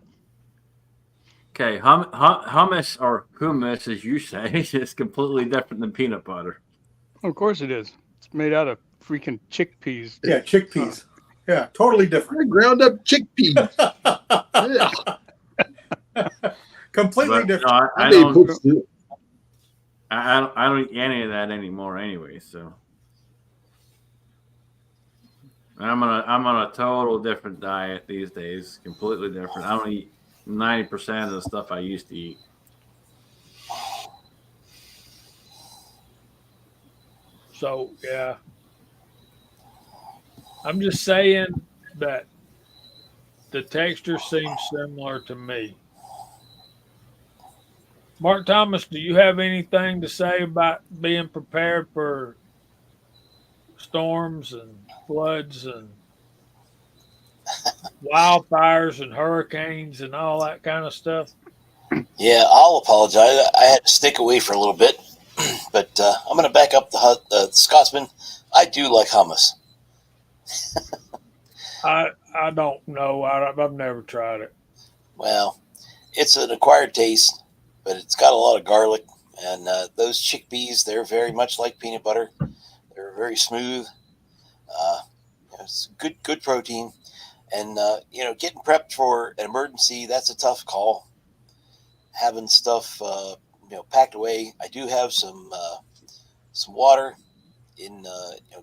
Okay, hummus or hummus, as you say, is completely different than peanut butter. Of course it is. It's made out of freaking chickpeas. Yeah, chickpeas. Yeah, totally different. Ground up chickpeas. Completely But, different. no, I They don't. put stu- I don't eat any of that anymore, anyway. So I'm on a total different diet these days. Completely different. I don't eat 90% of the stuff I used to eat. So yeah, I'm just saying that the texture seems similar to me. Mark Thomas, do you have anything to say about being prepared for storms and floods and wildfires and hurricanes and all that kind of stuff? Yeah, I'll apologize. I had to stick away for a little bit, but I'm going to back up the Scotsman. I do like hummus. I don't know. I've never tried it. Well, it's an acquired taste, but it's got a lot of garlic. And those chickpeas, they're very much like peanut butter. They're very smooth. It's good protein. And, getting prepped for an emergency, that's a tough call. Having stuff, packed away. I do have some water in,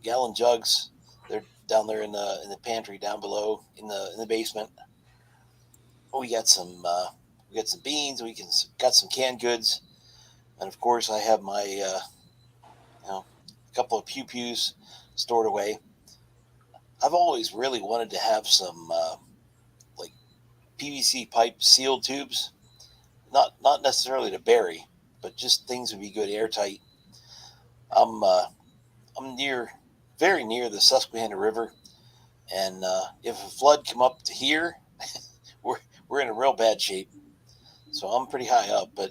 gallon jugs. They're down there in the pantry down below in the basement. We got some beans. Got some canned goods, and of course I have my couple of pew-pews stored away. I've always really wanted to have some like PVC pipe sealed tubes, not necessarily to bury, but just things would be good airtight. I'm very near the Susquehanna River, and if a flood come up to here, we're in a real bad shape. So I'm pretty high up, but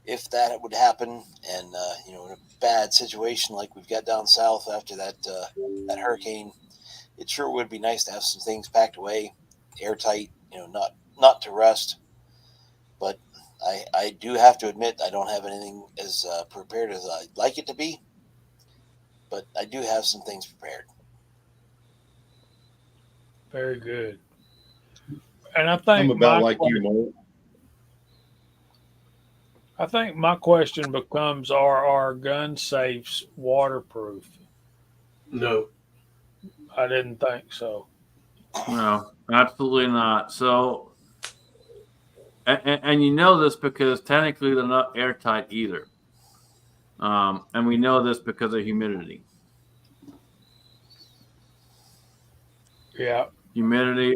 if that would happen, and in a bad situation like we've got down south after that hurricane, it sure would be nice to have some things packed away, airtight, not to rust. But I do have to admit I don't have anything as prepared as I'd like it to be. But I do have some things prepared. Very good. And I think I'm about like you, Mo. I think my question becomes: are our gun safes waterproof? No. I didn't think so. No, absolutely not. So, and you know this because technically they're not airtight either. And we know this because of humidity. Yeah. Humidity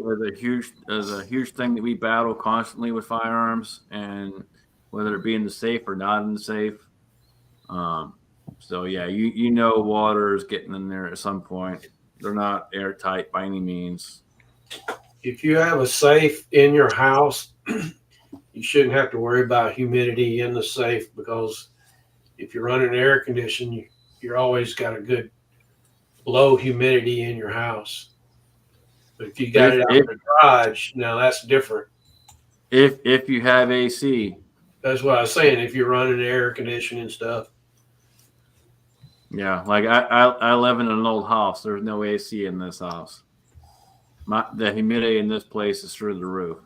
is a huge thing that we battle constantly with firearms, and whether it be in the safe or not in the safe. So yeah, you know water is getting in there at some point. They're not airtight by any means. If you have a safe in your house you shouldn't have to worry about humidity in the safe, because if you're running air conditioning, you're always got a good low humidity in your house. But if you got it out in the garage, now that's different. If you have AC. That's what I was saying. If you're running air conditioning stuff. Yeah, like I live in an old house. There's no AC in this house. The humidity in this place is through the roof.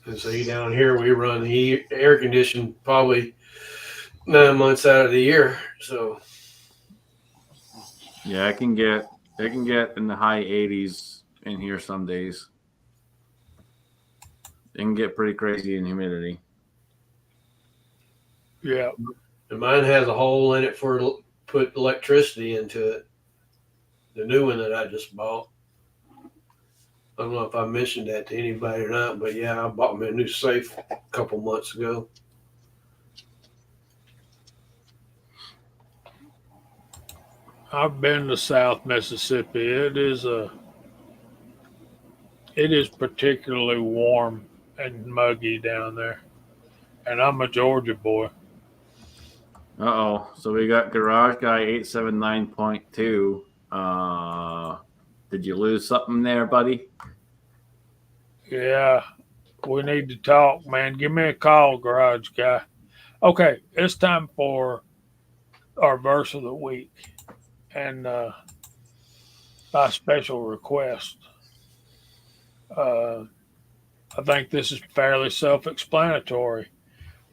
And see, down here we run the air conditioning probably 9 months out of the year. So yeah, it can get in the high 80s in here some days. It can get pretty crazy in humidity. Yeah. And mine has a hole in it for put electricity into it. The new one that I just bought. I don't know if I mentioned that to anybody or not, but yeah, I bought me a new safe a couple months ago. I've been to South Mississippi. It is particularly warm and muggy down there. And I'm a Georgia boy. So we got Garage Guy 879.2. Did you lose something there, buddy? Yeah. We need to talk, man. Give me a call, Garage Guy. Okay, it's time for our verse of the week. And by special request, I think this is fairly self-explanatory.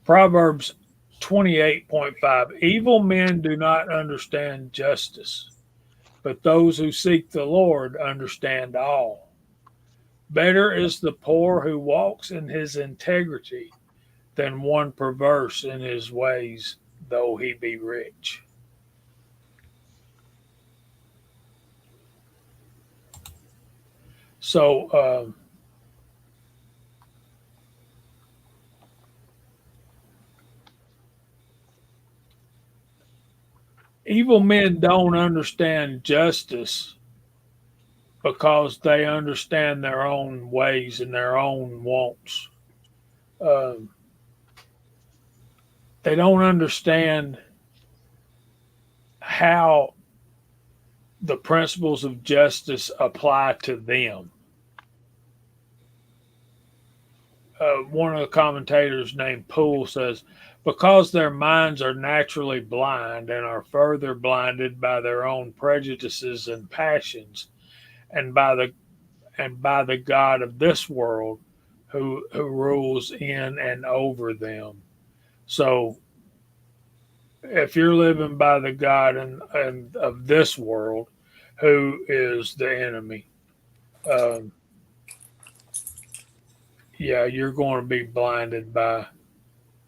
Proverbs 28.5. Evil men do not understand justice, but those who seek the Lord understand all. Better is the poor who walks in his integrity than one perverse in his ways, though he be rich. So, evil men don't understand justice because they understand their own ways and their own wants. Um, they don't understand how the principles of justice apply to them. One of the commentators named Poole says, because their minds are naturally blind and are further blinded by their own prejudices and passions, and by the God of this world who rules in and over them. So if you're living by the God and of this world, who is the enemy, um, yeah, you're going to be blinded by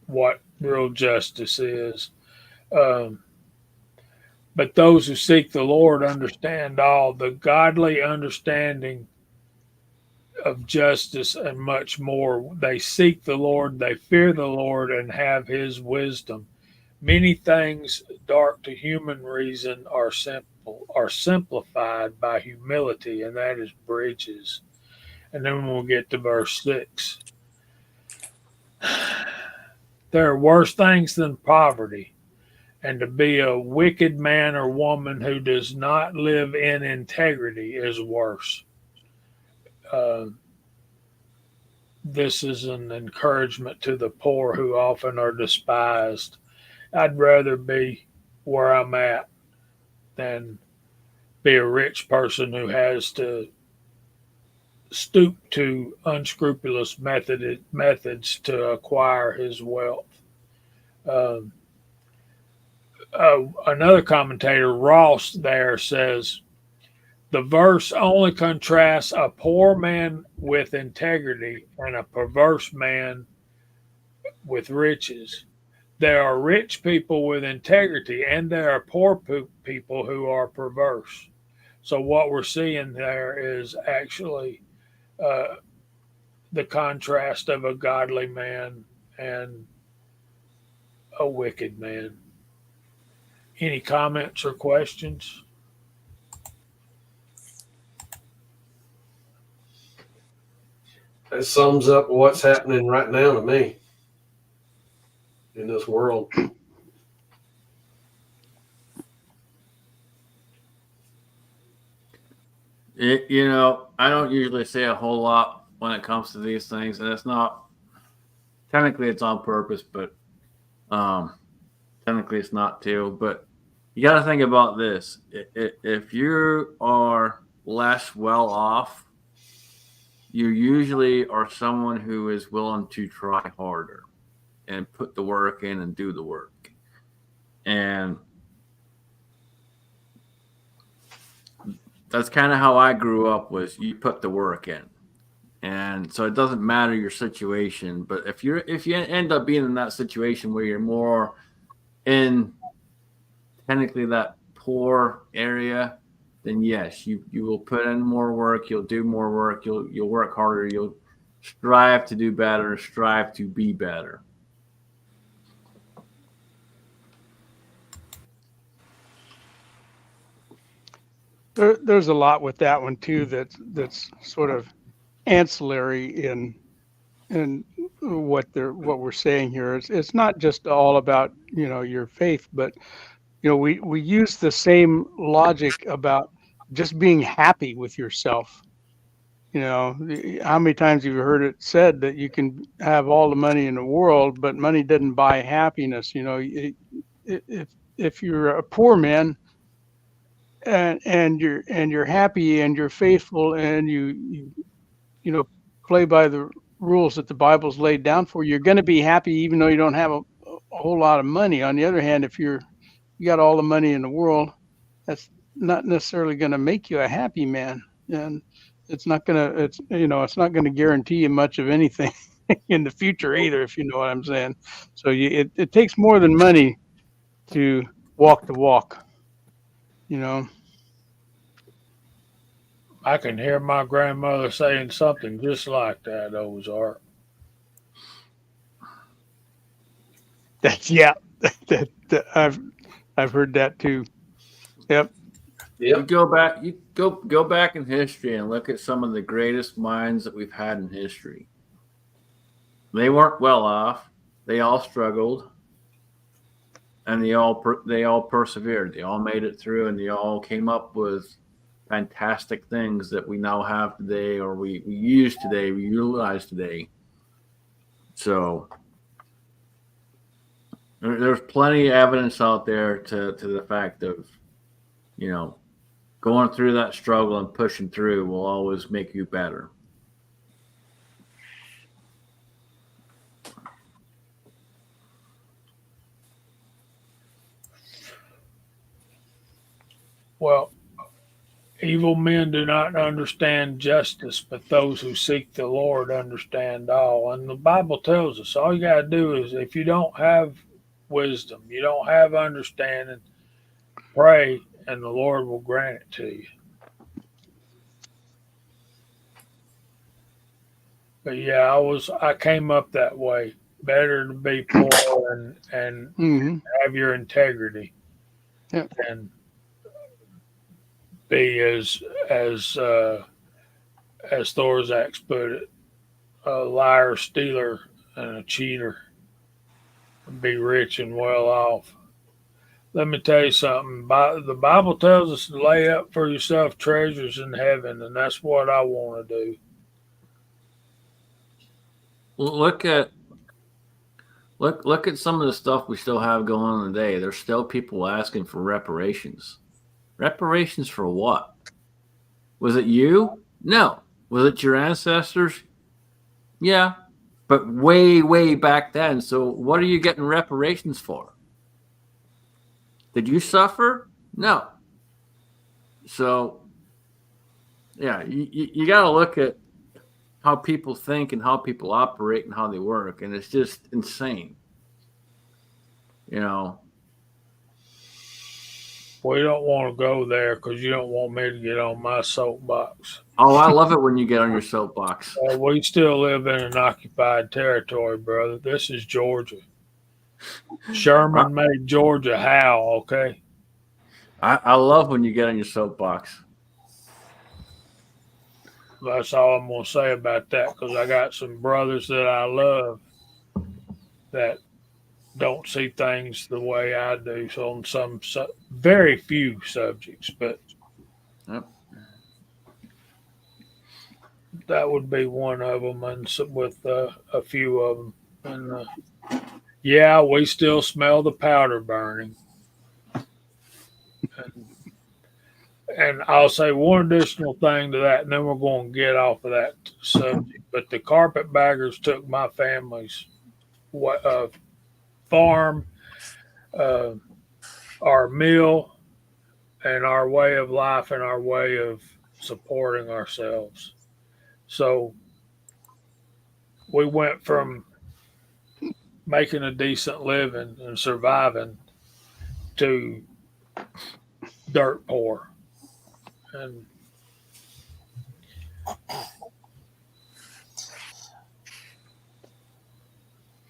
what real justice is. Um, but those who seek the Lord understand all. The godly understanding of justice and much more. They seek the Lord, they fear the Lord, and have his wisdom. Many things dark to human reason are simplified by humility, and that is bridges. And then we'll get to verse 6. There are worse things than poverty, and to be a wicked man or woman who does not live in integrity is worse. Uh, this is an encouragement to the poor who often are despised. I'd rather be where I'm at than be a rich person who has to stoop to unscrupulous methods to acquire his wealth. Um, Another commentator, Ross, there says the verse only contrasts a poor man with integrity and a perverse man with riches. There are rich people with integrity, and there are poor people who are perverse. So what we're seeing there is actually uh, the contrast of a godly man and a wicked man. Any comments or questions? That sums up what's happening right now to me in this world. I don't usually say a whole lot when it comes to these things, and it's not technically it's on purpose, but technically it's not too. But you got to think about this: if you are less well off, you usually are someone who is willing to try harder and put the work in and do the work. And that's kind of how I grew up, was you put the work in. And so it doesn't matter your situation, but if you end up being in that situation where you're more in technically that poor area, then yes, you will put in more work, you'll do more work, you'll work harder, you'll strive to do better, strive to be better. There's a lot with that one too that's sort of ancillary in what we're saying here. It's not just all about your faith, but we use the same logic about just being happy with yourself. How many times have you heard it said that you can have all the money in the world, but money doesn't buy happiness? If you're a poor man and you're happy and you're faithful and you play by the rules that the Bible's laid down for you, you're going to be happy even though you don't have a whole lot of money. On the other hand, if you got all the money in the world, that's not necessarily going to make you a happy man, and it's not going to guarantee you much of anything in the future either, if you know what I'm saying. So it takes more than money to walk the walk. I can hear my grandmother saying something just like that, Ozark. That's yeah. I've heard that too. Yep. You go back in history and look at some of the greatest minds that we've had in history. They weren't well off. They all struggled, and they all persevered. They all made it through, and they all came up with fantastic things that we now have today, or we use today, we utilize today. So there's plenty of evidence out there to the fact of, going through that struggle and pushing through will always make you better. Well, evil men do not understand justice, but those who seek the Lord understand all. And the Bible tells us all you got to do is, if you don't have wisdom, you don't have understanding, pray and the Lord will grant it to you. But yeah, I came up that way. Better to be poor and have your integrity, and be as Thorzak's put it, a liar, stealer, and a cheater, and be rich and well off. Let me tell you something. The Bible tells us to lay up for yourself treasures in heaven, and that's what I want to do. Look at some of the stuff we still have going on today. There's still people asking for reparations. Reparations for what? Was it you? No. Was it your ancestors? Yeah. But way, way back then. So what are you getting reparations for? Did you suffer? No. So, yeah, you got to look at how people think and how people operate and how they work. And it's just insane. We don't want to go there because you don't want me to get on my soapbox. Oh, I love it when you get on your soapbox. We still live in an occupied territory, brother. This is Georgia. Sherman made Georgia howl, okay? I love when you get on your soapbox. That's all I'm going to say about that, because I got some brothers that I love that don't see things the way I do. So on some very few subjects, but Yep. that would be one of them, and with a few of them. And yeah, we still smell the powder burning. And I'll say one additional thing to that, and then we're going to get off of that subject. But the carpetbaggers took my family's farm, uh, our meal, and our way of life, and our way of supporting ourselves. So we went from making a decent living and surviving to dirt poor. And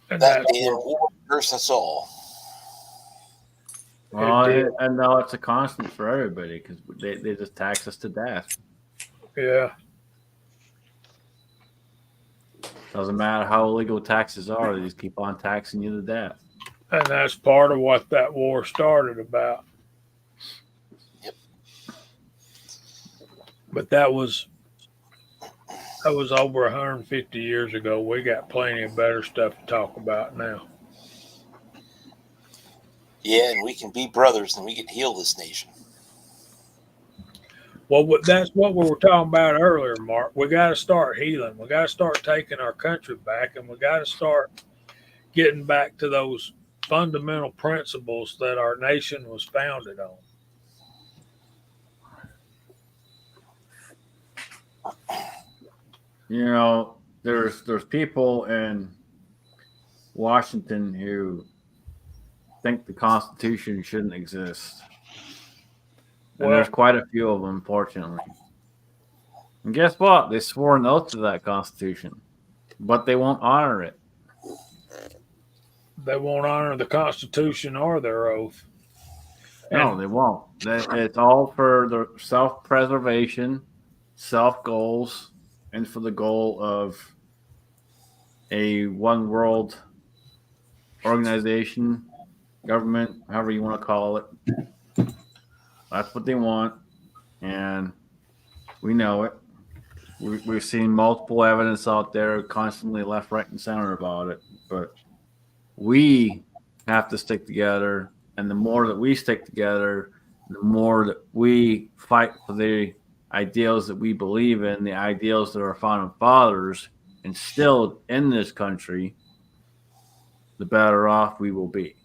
that damn war curse us all. Well, and now it's a constant for everybody because they just tax us to death. Yeah. Doesn't matter how illegal taxes are, they just keep on taxing you to death. And that's part of what that war started about. Yep. But that was over 150 years ago. We got plenty of better stuff to talk about now. Yeah, and we can be brothers and we can heal this nation. Well, that's what we were talking about earlier, Mark. We got to start healing. We got to start taking our country back, and we got to start getting back to those fundamental principles that our nation was founded on. You know, there's people in Washington who think the Constitution shouldn't exist. And there's quite a few of them, unfortunately. And guess what? They swore an oath to that Constitution, but they won't honor it. They won't honor the Constitution or their oath. No, they won't. It's all for the self-preservation, self-goals, and for the goal of a one-world organization, government, however you want to call it. That's what they want, and we know it. We've seen multiple evidence out there, constantly left, right, and center about it. But we have to stick together, and the more that we stick together, the more that we fight for the ideals that we believe in, the ideals that our founding fathers instilled in this country, the better off we will be.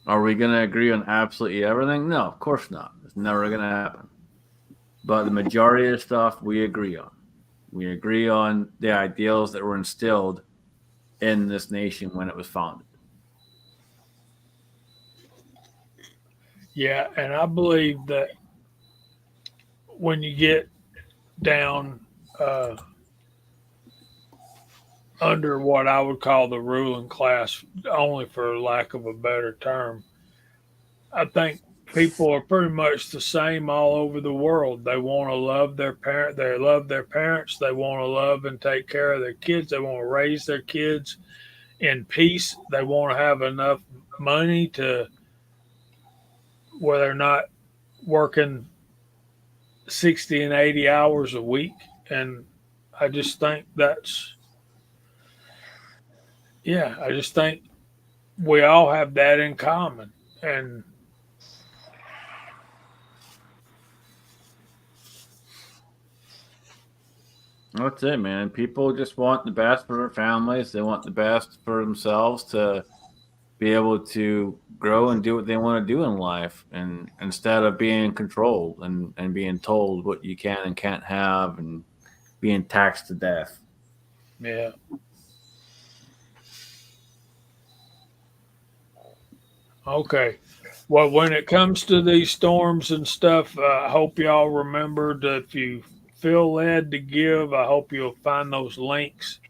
Are we going to agree on absolutely everything? No, of course not. It's never going to happen. But the majority of the stuff we agree on. We agree on the ideals that were instilled in this nation when it was founded. Yeah, and I believe that when you get down under what I would call the ruling class, only for lack of a better term, I think people are pretty much the same all over the world. They want to love their parent. They love their parents. They want to love and take care of their kids. They want to raise their kids in peace. They want to have enough money to where they're not working 60 and 80 hours a week. And I just think I just think we all have that in common. And that's it, man. People just want the best for their families. They want the best for themselves to be able to grow and do what they want to do in life, and instead of being controlled and being told what you can and can't have and being taxed to death. Yeah. Okay. Well, when it comes to these storms and stuff, I hope y'all remember that if you feel led to give, I hope you'll find those links,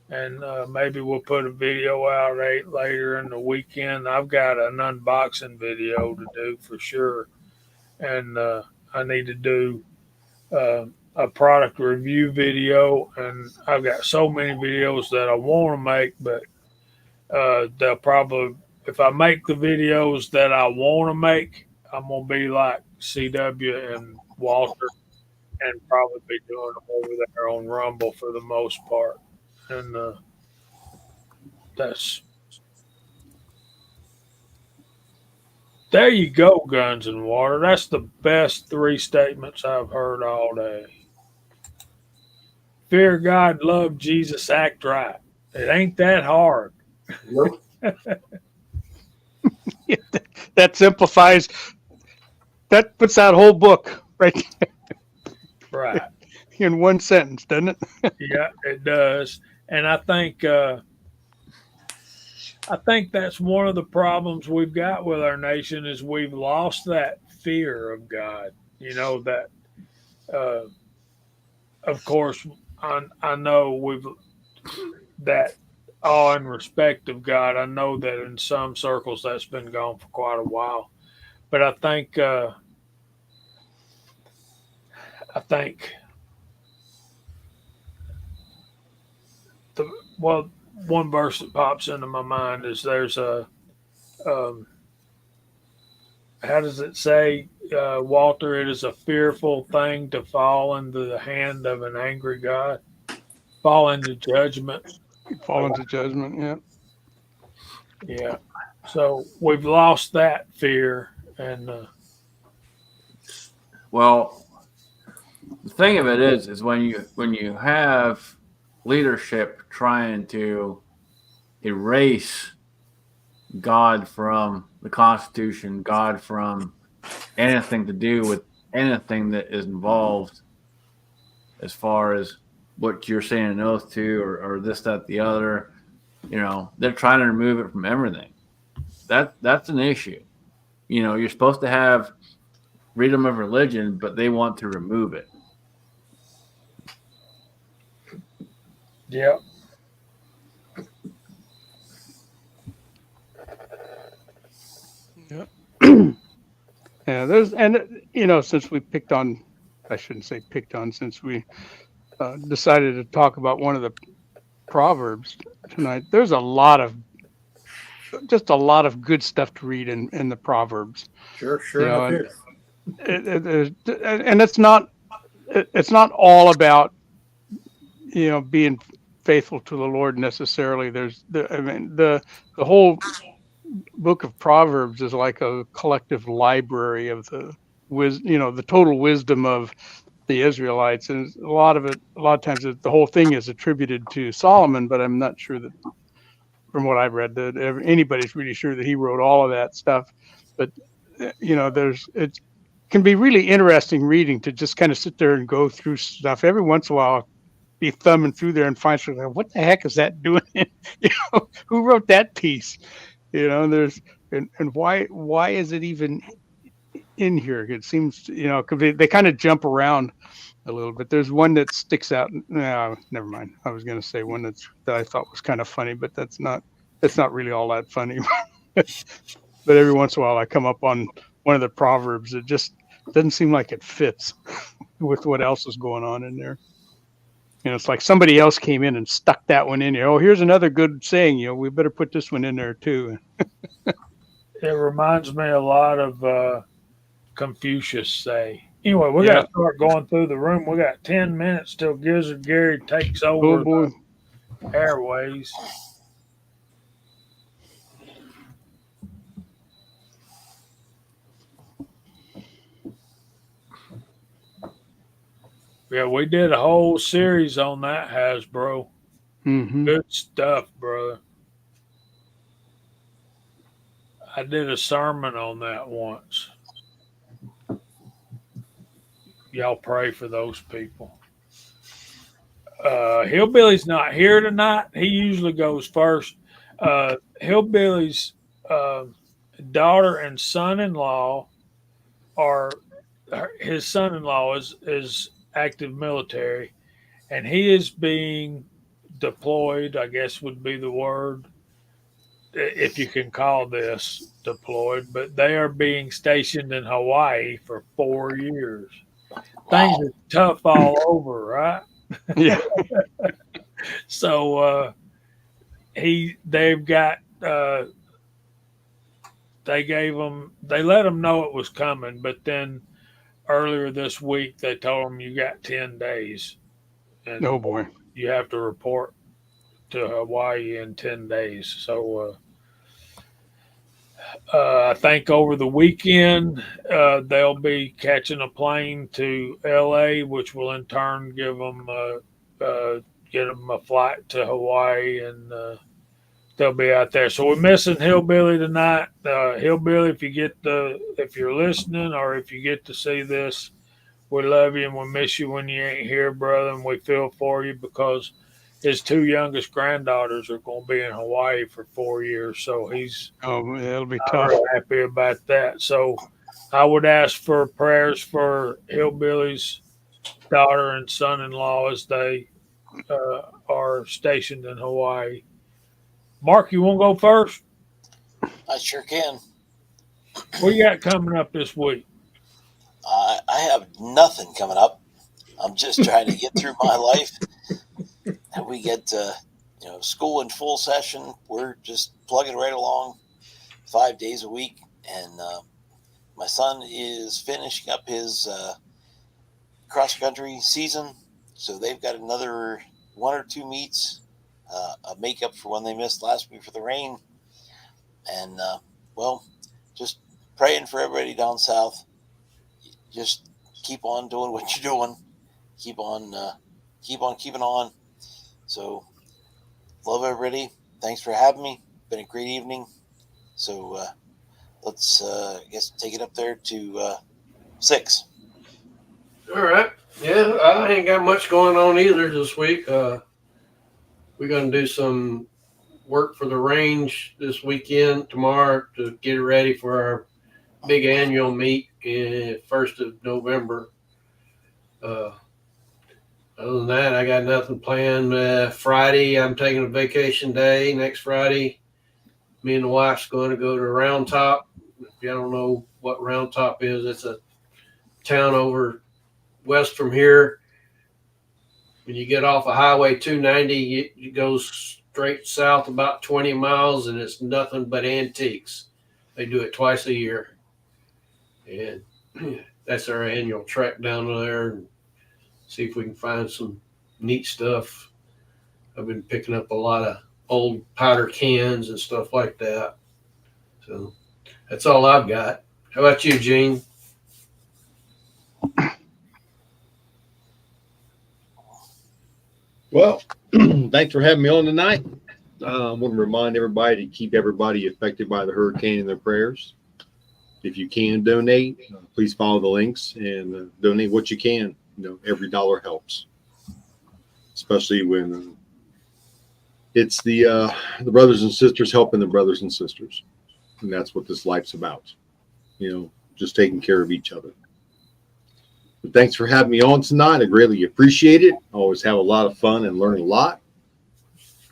and maybe we'll put a video out later in the weekend. I've got an unboxing video to do for sure, and I need to do a product review video, and I've got so many videos that I want to make, but they'll probably, if I make the videos that I want to make, I'm gonna be like CW and Walter, and probably be doing them over there on Rumble for the most part, and that's there you go, guns and water. That's the best three statements I've heard all day. Fear God, love Jesus, act right. It ain't that hard. Nope. That simplifies. That puts that whole book right Right. in one sentence, doesn't it? Yeah, it does. And I think that's one of the problems we've got with our nation is we've lost that fear of God. You know that uh, of course I know we've that awe and respect of God. I know that in some circles that's been gone for quite a while. But I think the well one verse that pops into my mind is there's a um, how does it say, Walter? It is a fearful thing to fall into the hand of an angry God, fall into judgment. Fall into judgment. Yeah. Yeah. So we've lost that fear, and Well, the thing of it is when you have leadership trying to erase God from the Constitution, God from anything to do with anything that is involved as far as what you're saying an oath to or this, that, the other, they're trying to remove it from everything. That's an issue. You're supposed to have freedom of religion, but they want to remove it. yeah, Yeah. Yeah. Since we picked on, I shouldn't say picked on, since we decided to talk about one of the Proverbs tonight, there's just a lot of good stuff to read in the Proverbs. Sure You know, enough and is. and it's not all about being faithful to the Lord necessarily. The whole book of Proverbs is like a collective library of the total wisdom of the Israelites, and a lot of times the whole thing is attributed to Solomon, but I'm not sure that, from what I've read, that anybody's really sure that he wrote all of that stuff. But it can be really interesting reading to just kind of sit there and go through stuff every once in a while. Be thumbing through there and find something like, what the heck is that doing? Who wrote that piece? There's and why is it even in here? It seems cause they kind of jump around a little bit. There's one that sticks out. No, never mind. I was going to say one that I thought was kind of funny, but it's not really all that funny. But every once in a while, I come up on one of the Proverbs that just doesn't seem like it fits with what else is going on in there. It's like somebody else came in and stuck that one in here. Oh, here's another good saying. We better put this one in there too. it reminds me a lot of Confucius say. Anyway, we got to start going through the room. We got 10 minutes till Gizzard Gary takes over the airways. Yeah, we did a whole series on that, Hasbro. Mm-hmm. Good stuff, brother. I did a sermon on that once. Y'all pray for those people. Hillbilly's not here tonight. He usually goes first. Hillbilly's daughter and son-in-law his son-in-law is active military, and he is being deployed, I guess would be the word, if you can call this deployed, but they are being stationed in Hawaii for 4 years. things Wow. are tough all over, right? Yeah. So they've got they let him know it was coming, but then earlier this week they told him you got 10 days and Oh boy. you have to report to Hawaii in 10 days. So I think over the weekend they'll be catching a plane to LA, which will in turn give them get them a flight to Hawaii, and they'll be out there. So we're missing Hillbilly tonight. Hillbilly, if you're listening or if you get to see this, we love you and we miss you when you ain't here, brother. And we feel for you because his two youngest granddaughters are going to be in Hawaii for 4 years. So he's Oh, it'll be not tough. real happy about that. So I would ask for prayers for Hillbilly's daughter and son-in-law as they are stationed in Hawaii. Mark, you want to go first? I sure can. What you got coming up this week? I have nothing coming up. I'm just trying to get through my life. And we get school in full session. We're just plugging right along 5 days a week. And my son is finishing up his cross country season. So they've got another 1 or 2 meets, a makeup for when they missed last week for the rain. And just praying for everybody down south. Just keep on doing what you're doing. Keep on keeping on. So, love everybody. Thanks for having me. Been a great evening. So, let's take it up there to 6. All right. Yeah, I ain't got much going on either this week. We're going to do some work for the range this weekend, tomorrow, to get it ready for our big annual meet in 1st of November. Other than that, I got nothing planned. Friday, I'm taking a vacation day. Next Friday, me and the wife's going to go to Round Top. If you don't know what Round Top is, it's a town over west from here. When you get off of Highway 290, it goes straight south about 20 miles, and it's nothing but antiques. They do it twice a year. And that's our annual trek down there, and see if we can find some neat stuff. I've been picking up a lot of old powder cans and stuff like that. So that's all I've got. How about you, Gene? Well, thanks for having me on tonight. I want to remind everybody to keep everybody affected by the hurricane in their prayers. If you can donate, please follow the links and donate what you can. Every dollar helps, especially when it's the brothers and sisters helping the brothers and sisters, and that's what this life's about. Just taking care of each other. But thanks for having me on tonight. I greatly appreciate it. I always have a lot of fun and learn a lot.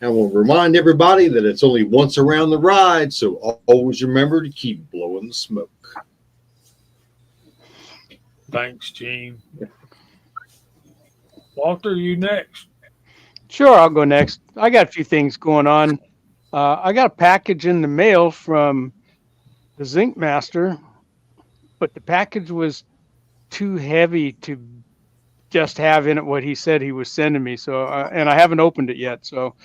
And I will remind everybody that it's only once around the ride, so always remember to keep blowing the smoke. Thanks, Gene. Walter, you next. Sure, I'll go next. I got a few things going on. I got a package in the mail from the Zinc Master, but the package was too heavy to just have in it what he said he was sending me. So, and I haven't opened it yet. So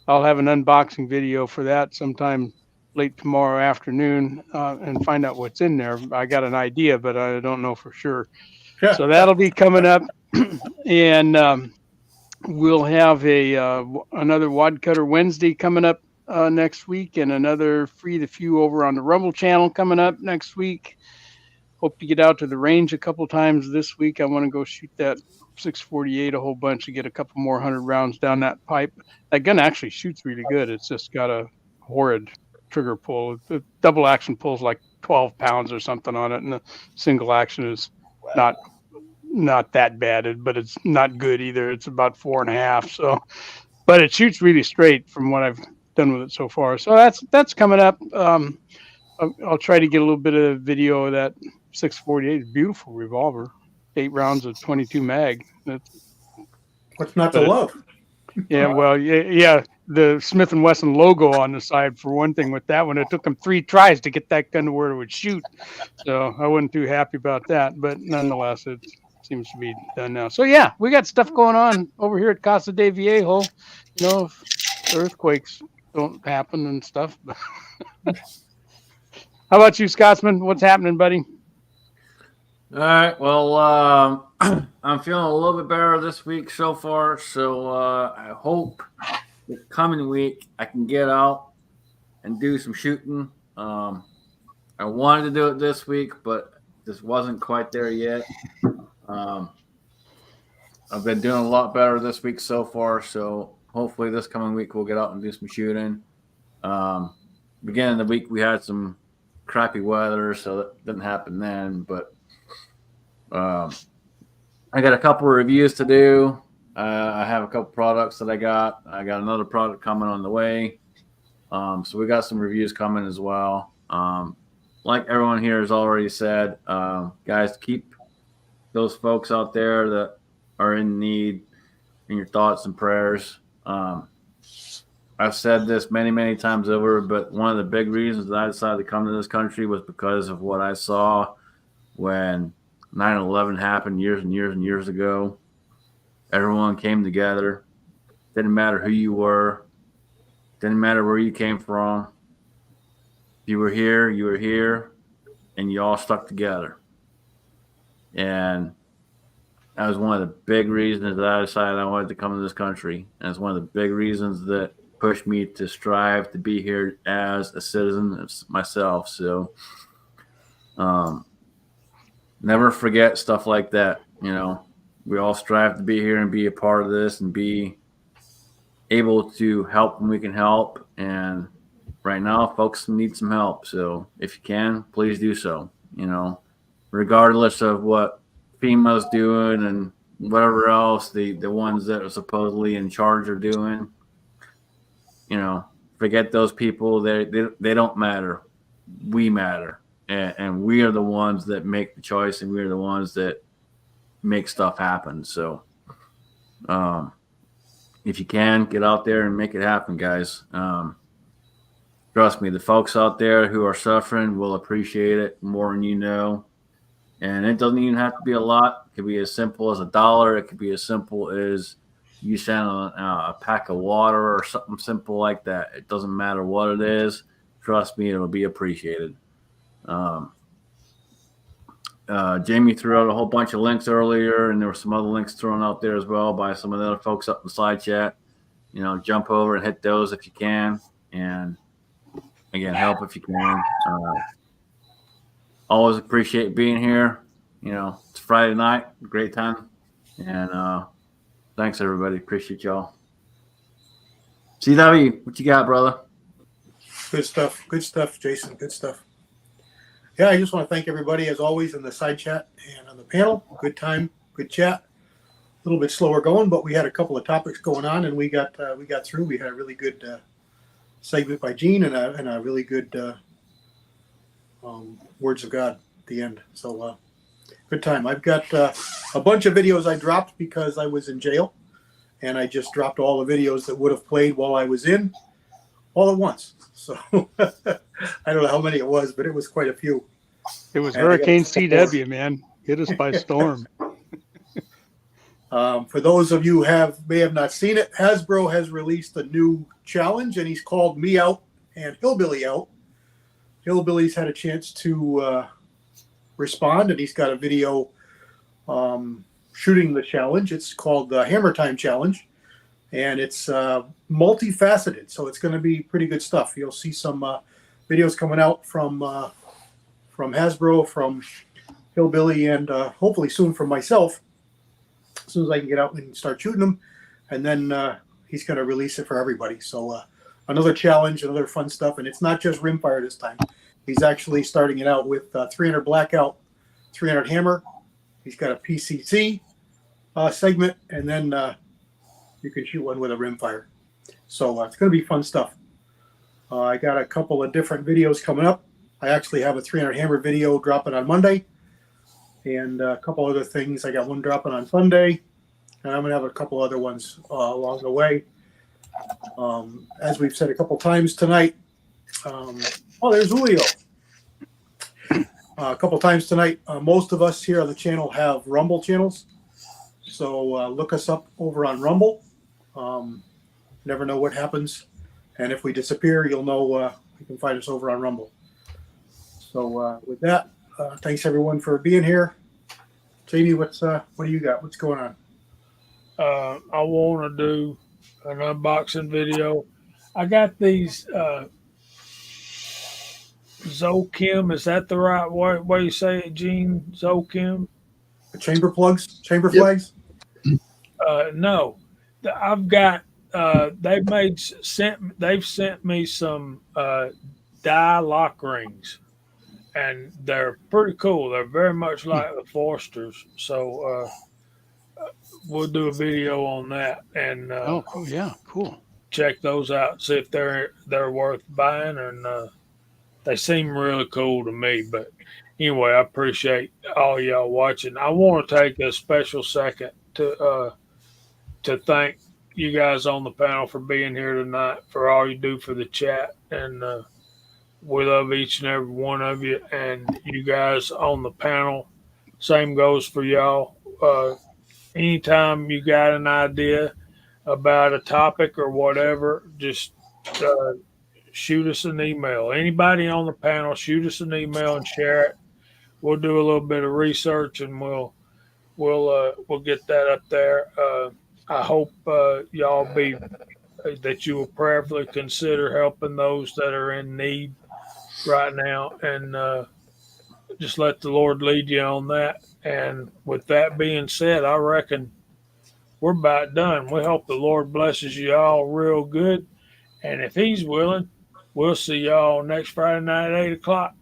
I'll have an unboxing video for that sometime late tomorrow afternoon and find out what's in there. I got an idea, but I don't know for sure. So that'll be coming up. And we'll have another Wad Cutter Wednesday coming up next week, and another Free the Few over on the Rumble channel coming up next week. Hope to get out to the range a couple times this week. I want to go shoot that 648 a whole bunch to get a couple more 100 rounds down that pipe. That gun actually shoots really good. It's just got a horrid trigger pull. The double action pulls like 12 pounds or something on it, and the single action is not that bad, but it's not good either. It's about 4.5. So, but it shoots really straight from what I've done with it so far. So that's coming up. I'll try to get a little bit of video of that 648. Beautiful revolver. 8 rounds of 22 mag. What's not to But love? yeah, well, yeah, the Smith and Wesson logo on the side for one thing. With that one, it took them 3 tries to get that gun to where it would shoot. So I wasn't too happy about that. But nonetheless, it seems to be done now. So yeah, we got stuff going on over here at Casa de Viejo. You know, if earthquakes don't happen and stuff. How about you, Scotsman? What's happening, buddy? All right. Well, I'm feeling a little bit better this week so far. So I hope this coming week I can get out and do some shooting. I wanted to do it this week, but this wasn't quite there yet. I've been doing a lot better this week so far. So hopefully this coming week we'll get out and do some shooting. Beginning of the week we had some crappy weather, so that didn't happen then. But I got a couple of reviews to do. I have a couple products that I got. I got another product coming on the way. So we got some reviews coming as well. Like everyone here has already said, guys, keep those folks out there that are in need in your thoughts and prayers. I've said this many, many times over, but one of the big reasons that I decided to come to this country was because of what I saw when 9/11 happened years and years and years ago. Everyone came together. Didn't matter who you were. Didn't matter where you came from. If you were here, and you all stuck together. And that was one of the big reasons that I decided I wanted to come to this country. And it's one of the big reasons that pushed me to strive to be here as a citizen myself. So never forget stuff like that. You know, we all strive to be here and be a part of this and be able to help when we can help. And right now, folks need some help. So if you can, please do so. You know, regardless of what FEMA's doing and whatever else the ones that are supposedly in charge are doing, you know, forget those people. They don't matter. We matter. And we are the ones that make the choice, and we're the ones that make stuff happen. So if you can, get out there and make it happen, guys. Trust me, the folks out there who are suffering will appreciate it more than you know. And it doesn't even have to be a lot. It could be as simple as $1. It could be as simple as you send a pack of water or something simple like that. It doesn't matter what it is. Trust me, it'll be appreciated. Jamie threw out a whole bunch of links earlier, and there were some other links thrown out there as well by some of the other folks up in the side chat. You know, jump over and hit those if you can. And again, help if you can. Always appreciate being here. You know, it's Friday night, great time. And thanks, everybody. Appreciate y'all. CW, what you got, brother? Good stuff. Good stuff, Jason. Good stuff. Yeah, I just want to thank everybody, as always, in the side chat and on the panel. Good time, good chat. A little bit slower going, but we had a couple of topics going on, and we got through. We had a really good segment by Gene and a really good words of God at the end. So good time. I've got a bunch of videos I dropped because I was in jail, and I just dropped all the videos that would have played while I was in all at once. So I don't know how many it was, but it was quite a few. It was Hurricane CW, man. Hit us by storm. For those of you who may have not seen it, Hasbro has released a new challenge, and he's called Me Out and Hillbilly Out. Hillbilly's had a chance to respond, and he's got a video shooting the challenge. It's called the Hammer Time Challenge, and it's multifaceted, so it's going to be pretty good stuff. You'll see some videos coming out from Hasbro, from Hillbilly, and hopefully soon from myself, as soon as I can get out and start shooting them. And then he's going to release it for everybody. So another challenge, another fun stuff. And it's not just rimfire this time. He's actually starting it out with 300 blackout, 300 hammer. He's got a PCC segment, and then you can shoot one with a rimfire. So it's going to be fun stuff. I got a couple of different videos coming up. I actually have a 300 hammer video dropping on Monday, and a couple other things. I got one dropping on Sunday, and I'm gonna have a couple other ones along the way. As we've said a couple times tonight. There's Julio. A couple times tonight. Most of us here on the channel have Rumble channels, so look us up over on Rumble. Never know what happens, and if we disappear, you'll know you can find us over on Rumble. So with that, thanks everyone for being here. Jamie, what do you got? What's going on? I want to do an unboxing video. I got these Zokim. Is that the right way you say it, Gene? Zokim? Chamber plugs, chamber flags? No, I've got. They've sent me some dye lock rings, and they're pretty cool. They're very much like the Forsters. So we'll do a video on that and yeah, cool. check those out. See if they're worth buying, and they seem really cool to me. But anyway, I appreciate all y'all watching. I want to take a special second to thank you guys on the panel for being here tonight, for all you do for the chat, and we love each and every one of you. And you guys on the panel, same goes for y'all. Anytime you got an idea about a topic or whatever, just shoot us an email. Anybody on the panel, shoot us an email and share it. We'll do a little bit of research and we'll get that up there. I hope y'all that you will prayerfully consider helping those that are in need right now, and just let the Lord lead you on that. And with that being said, I reckon we're about done. We hope the Lord blesses you all real good, and if He's willing, we'll see y'all next Friday night at 8 o'clock.